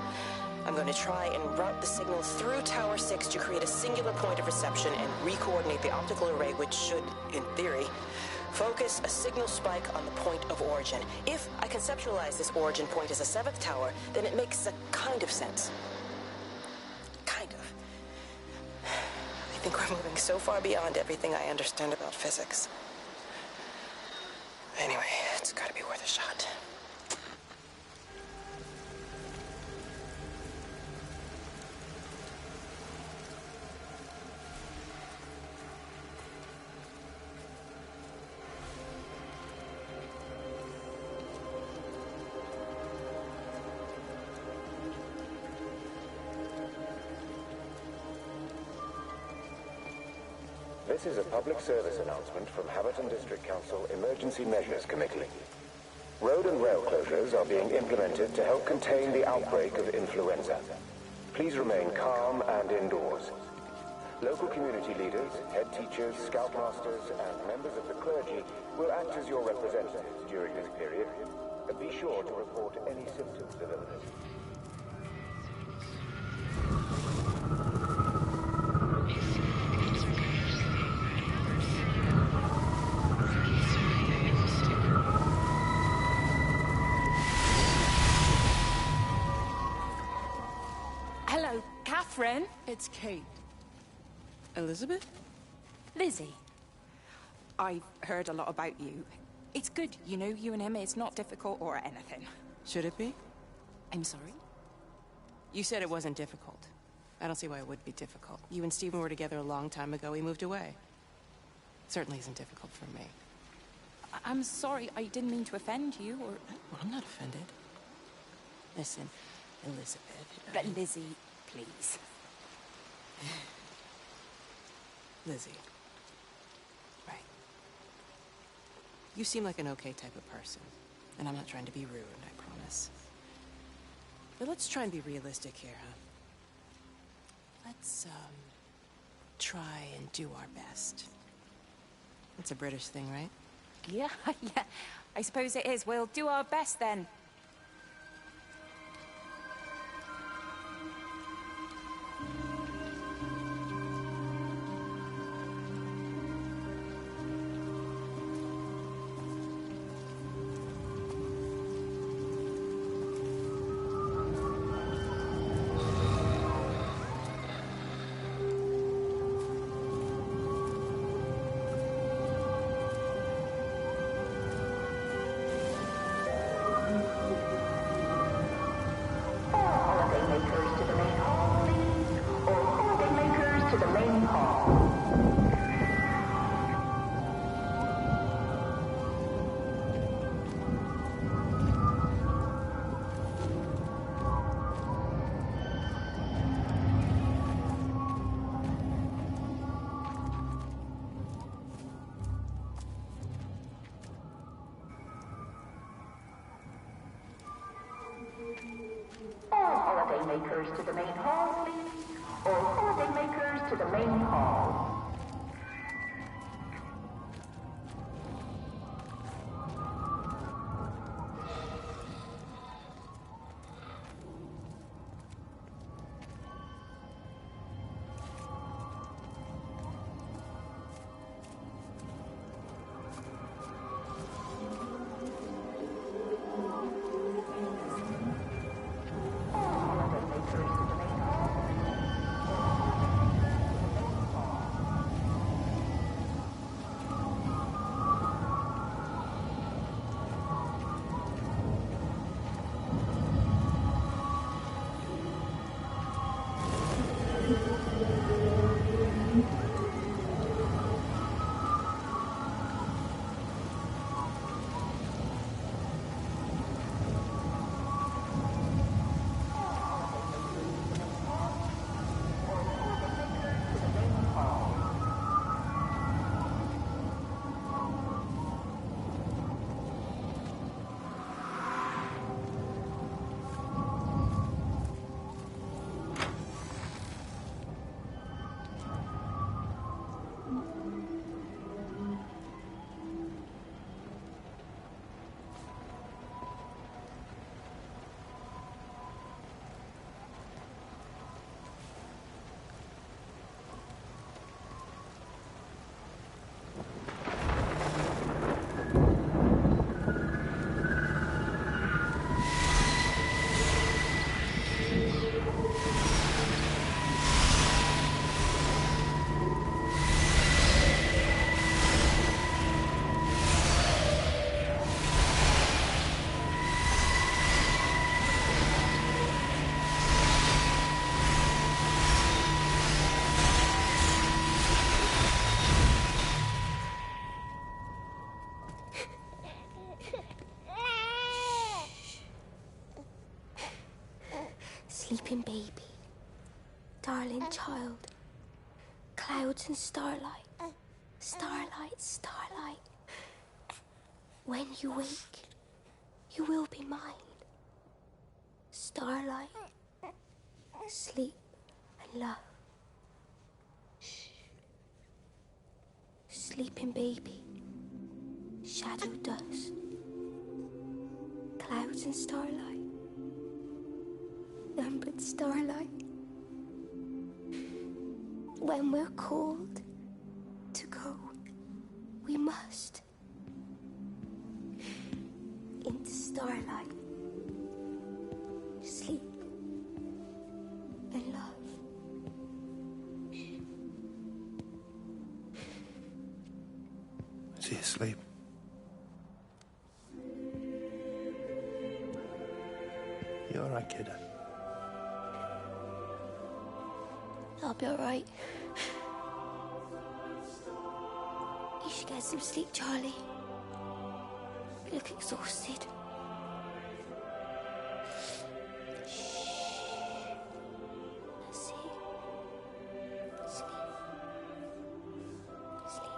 I'm going to try and route the signal through Tower 6 to create a singular point of reception and re-coordinate the optical array, which should, in theory, focus a signal spike on the point of origin. If I conceptualize this origin point as a 7th tower, then it makes a kind of sense. Kind of. I think we're moving so far beyond everything I understand about physics. Anyway, it's gotta be worth a shot. This is a public service announcement from Haverton District Council Emergency Measures Committee. Road and rail closures are being implemented to help contain the outbreak of influenza. Please remain calm and indoors. Local community leaders, head teachers, scoutmasters, and members of the clergy will act as your representatives during this period. Be sure to report any symptoms of illness. Hello, Catherine. It's Kate. Elizabeth? Lizzie. I've heard a lot about you. It's good, you know, you and him. It's not difficult or anything. Should it be? I'm sorry? You said it wasn't difficult. I don't see why it would be difficult. You and Stephen were together a long time ago. He moved away. Certainly isn't difficult for me. I'm sorry. I didn't mean to offend you, or... Well, I'm not offended. Listen, Elizabeth... But Lizzie, please. Lizzie. Right. You seem like an okay type of person. And I'm not trying to be rude, I promise. But let's try and be realistic here, huh? Let's, try and do our best. It's a British thing, right? Yeah, yeah. I suppose it is. We'll do our best then. holidaymakers to the main hall, please. All holidaymakers to the main hall. Sleeping baby, darling child, clouds and starlight, starlight, starlight. When you wake, you will be mine. Starlight, sleep and love. Shh. Sleeping baby, shadow dust, clouds and starlight. Numbered starlight. When we're called to go, we must. Into starlight. Sleep and love. Is he asleep? You all right, kid? I'll be all right. You should get some sleep, Charlie. You look exhausted. That's it. Sleep. Sleep.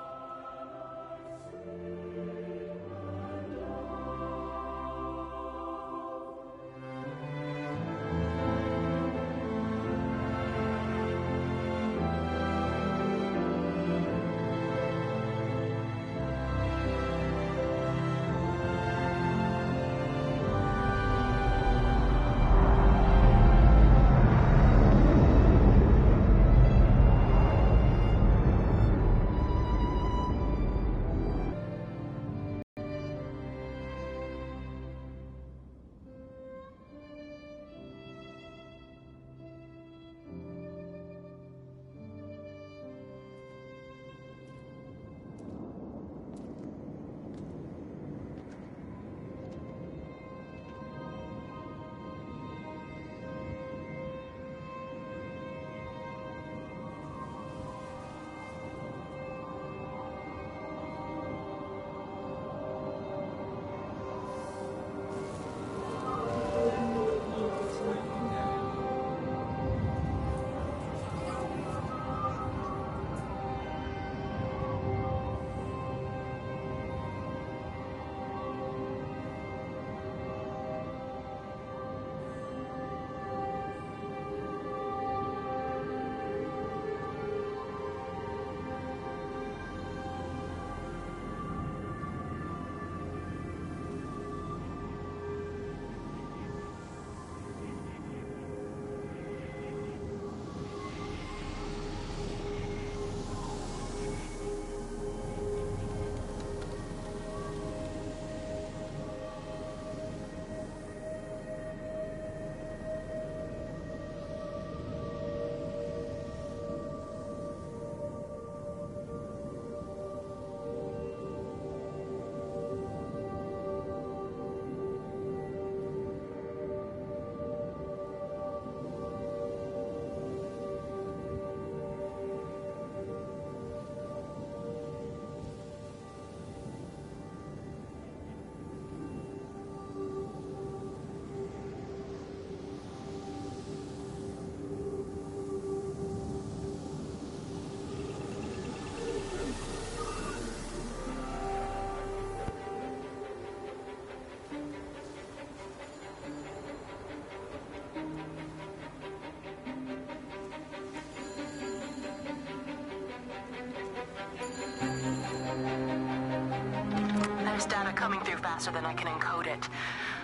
There's data coming through faster than I can encode it.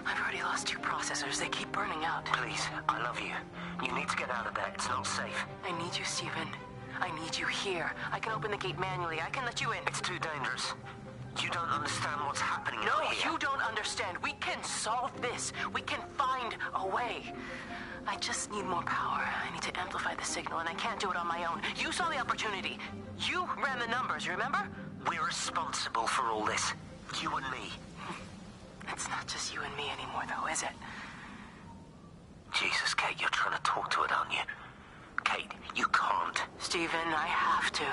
I've already lost 2 processors. They keep burning out. Please, I love you. You need to get out of there. It's not safe. I need you, Stephen. I need you here. I can open the gate manually. I can let you in. It's too dangerous. You don't understand what's happening No, out here. you don't understand. We can solve this. We can find a way. I just need more power. I need to amplify the signal, and I can't do it on my own. You saw the opportunity. You ran the numbers, remember? We're responsible for all this. You and me. It's not just you and me anymore, though, is it? Jesus, Kate, you're trying to talk to it, aren't you? Kate, you can't. Stephen, I have to.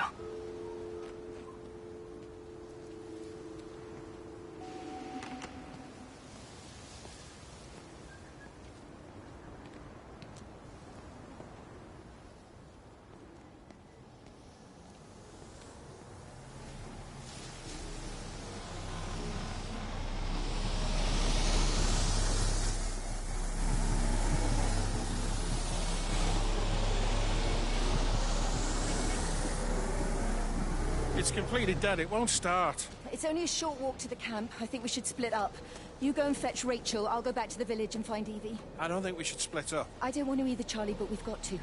It's completely dead. It won't start. It's only a short walk to the camp. I think we should split up. You go and fetch Rachel. I'll go back to the village and find Evie. I don't think we should split up. I don't want to either, Charlie, but we've got to.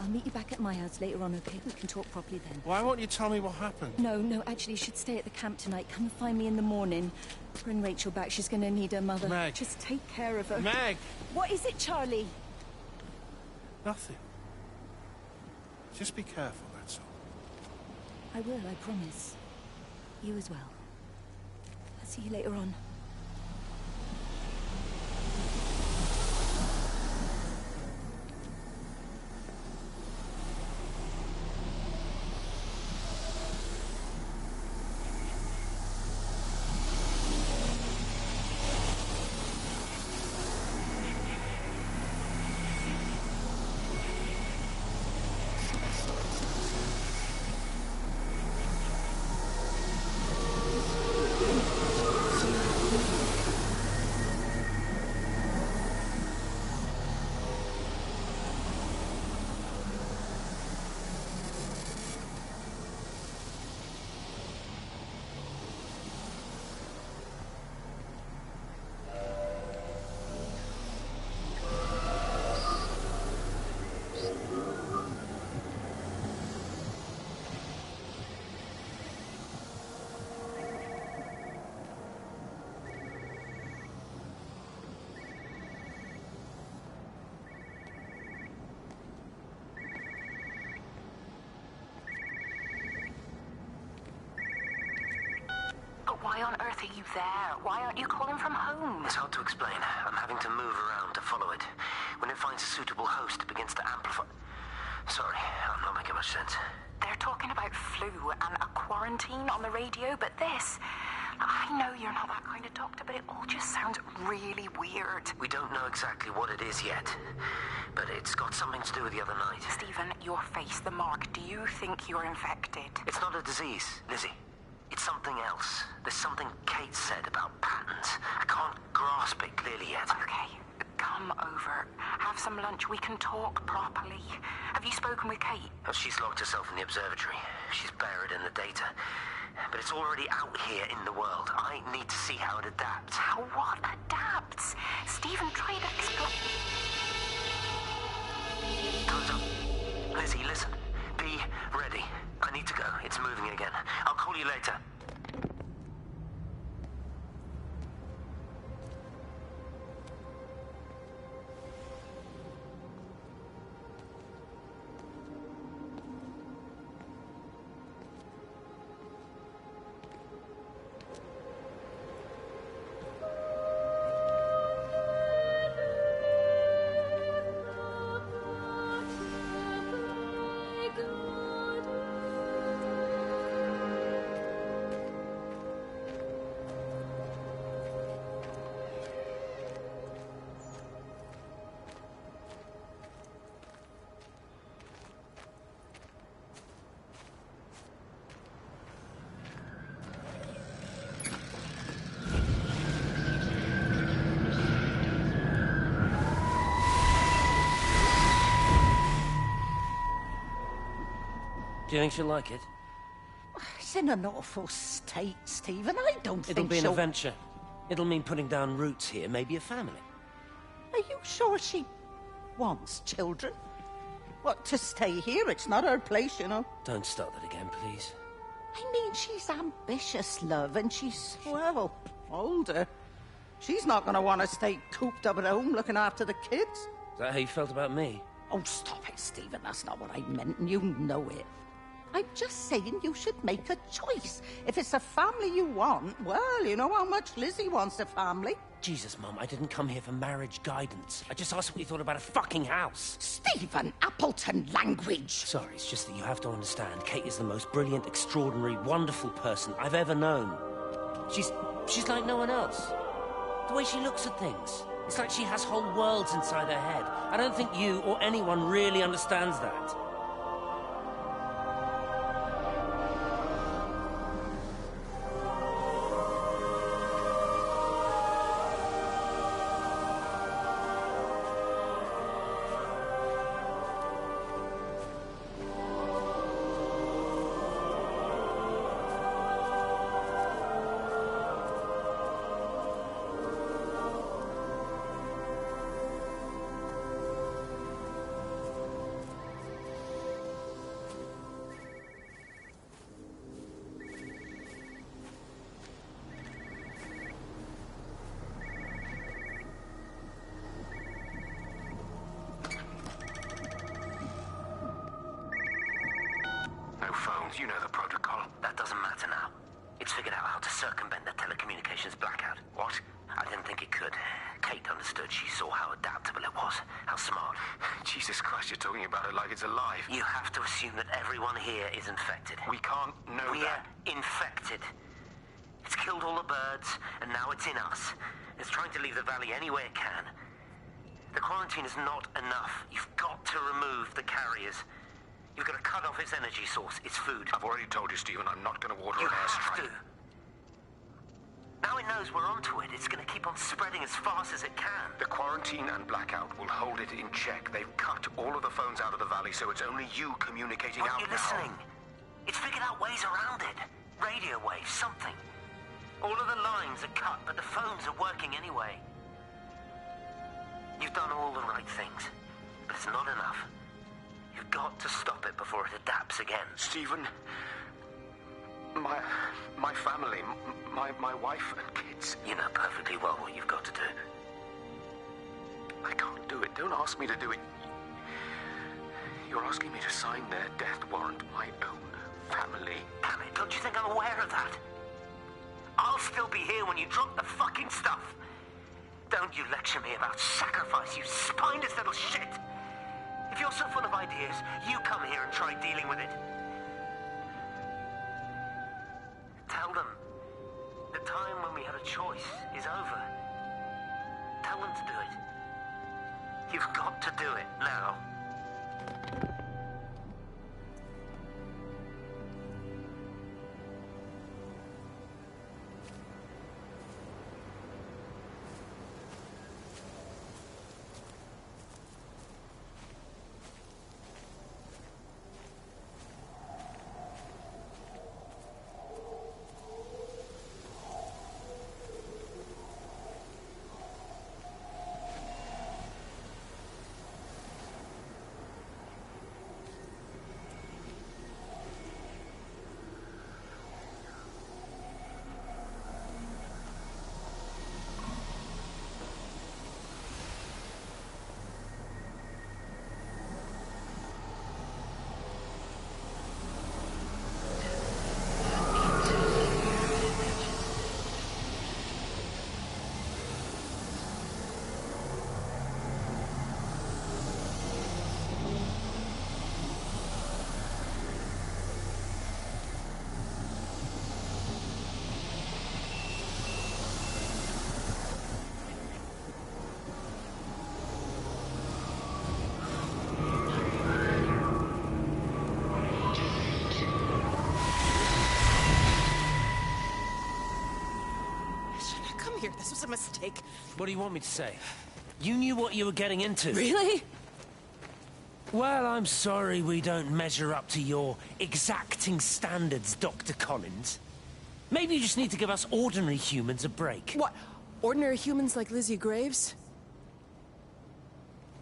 I'll meet you back at my house later on, okay? We can talk properly then. Why won't you tell me what happened? No, actually, you should stay at the camp tonight. Come and find me in the morning. Bring Rachel back. She's going to need her mother. Meg. Just take care of her. Meg! What is it, Charlie? Nothing. Just be careful, that's all. I will, I promise. You as well. I'll see you later on. Why on earth are you there? Why aren't you calling from home? It's hard to explain. I'm having to move around to follow it. When it finds a suitable host, it begins to amplify. Sorry, I'm not making much sense. They're talking about flu and a quarantine on the radio, but this... I know you're not that kind of doctor, but it all just sounds really weird. We don't know exactly what it is yet, but it's got something to do with the other night. Stephen, your face, the mark, do you think you're infected? It's not a disease, Lizzie. It's something else. There's something Kate said about patterns. I can't grasp it clearly yet. Okay, come over. Have some lunch. We can talk properly. Have you spoken with Kate? Oh, she's locked herself in the observatory. She's buried in the data. But it's already out here in the world. I need to see how it adapts. How what adapts? Stephen, try to explain. Time's up. Lizzie, listen. Be ready. I need to go. It's moving again. I'll call you later. Do you think she'll like it? She's in an awful state, Stephen. I don't think It'll be an she'll... adventure. It'll mean putting down roots here, maybe a family. Are you sure she wants children? What, to stay here? It's not her place, you know. Don't start that again, please. I mean, she's ambitious, love, and she's, well, older. She's not going to want to stay cooped up at home looking after the kids. Is that how you felt about me? Oh, stop it, Stephen. That's not what I meant, and you know it. I'm just saying you should make a choice. If it's a family you want, well, you know how much Lizzie wants a family. Jesus, Mum, I didn't come here for marriage guidance. I just asked what you thought about a fucking house. Stephen Appleton language! Sorry, it's just that you have to understand. Kate is the most brilliant, extraordinary, wonderful person I've ever known. She's like no one else. The way she looks at things. It's like she has whole worlds inside her head. I don't think you or anyone really understands that. You know the protocol. That doesn't matter now. It's figured out how to circumvent the telecommunications blackout. What? I didn't think it could. Kate understood. She saw how adaptable it was. How smart. Jesus Christ, you're talking about it like it's alive. You have to assume that everyone here is infected. We can't know that. We're infected. It's killed all the birds, and now it's in us. It's trying to leave the valley any way it can. The quarantine is not enough. You've got to remove the carriers. You've got to cut off its energy source, its food. I've already told you, Stephen, I'm not going to order an airstrike. Now it knows we're onto it. It's going to keep on spreading as fast as it can. The quarantine and blackout will hold it in check. They've cut all of the phones out of the valley, so it's only you communicating out now. Aren't you listening? It's figured out ways around it. Radio waves, something. All of the lines are cut, but the phones are working anyway. You've done all the right things, but it's not enough. You've got to stop it before it adapts again. Stephen, my family, my wife and kids. You know perfectly well what you've got to do. I can't do it. Don't ask me to do it. You're asking me to sign their death warrant. My own family. Damn it, don't you think I'm aware of that? I'll still be here when you drop the fucking stuff. Don't you lecture me about sacrifice, you spineless little shit. If you're so full of ideas, you come here and try dealing with it. Tell them the time when we had a choice is over. Tell them to do it. You've got to do it now. This was a mistake. What do you want me to say? You knew what you were getting into. Really? Well, I'm sorry we don't measure up to your exacting standards, Dr. Collins. Maybe you just need to give us ordinary humans a break. What? Ordinary humans like Lizzie Graves?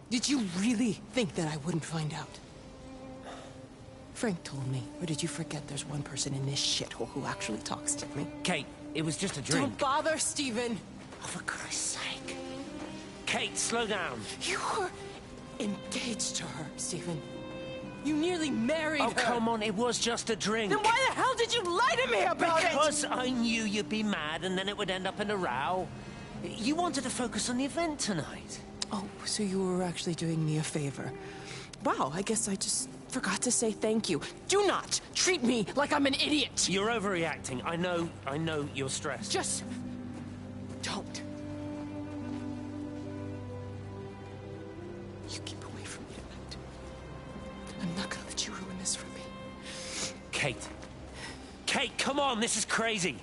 Did you really think that I wouldn't find out? Frank told me. Or did you forget there's one person in this shithole who actually talks to me? Kate, it was just a drink. Don't bother, Stephen! Oh, for Christ's sake. Kate, slow down. You were engaged to her, Stephen. You nearly married her. Oh, come on, it was just a drink. Then why the hell did you lie to me about it? Because I knew you'd be mad and then it would end up in a row. You wanted to focus on the event tonight. Oh, so you were actually doing me a favor. Wow, I guess I just forgot to say thank you. Do not treat me like I'm an idiot. You're overreacting. I know you're stressed. Just don't. You keep away from me tonight. I'm not gonna let you ruin this for me. Kate. Kate, come on, this is crazy.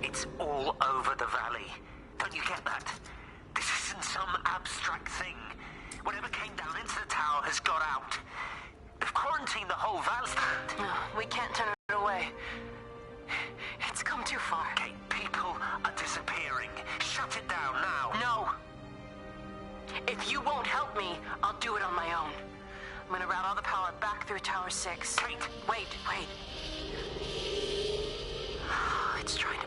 It's all over the valley. Don't you get that? This isn't some abstract thing. Whatever came down into the tower has got out. They've quarantined the whole valley. No, we can't turn it away. It's come too far. Okay, people are disappearing. Shut it down now. No. If you won't help me, I'll do it on my own. I'm gonna route all the power back through Tower 6. Kate! Wait. It's trying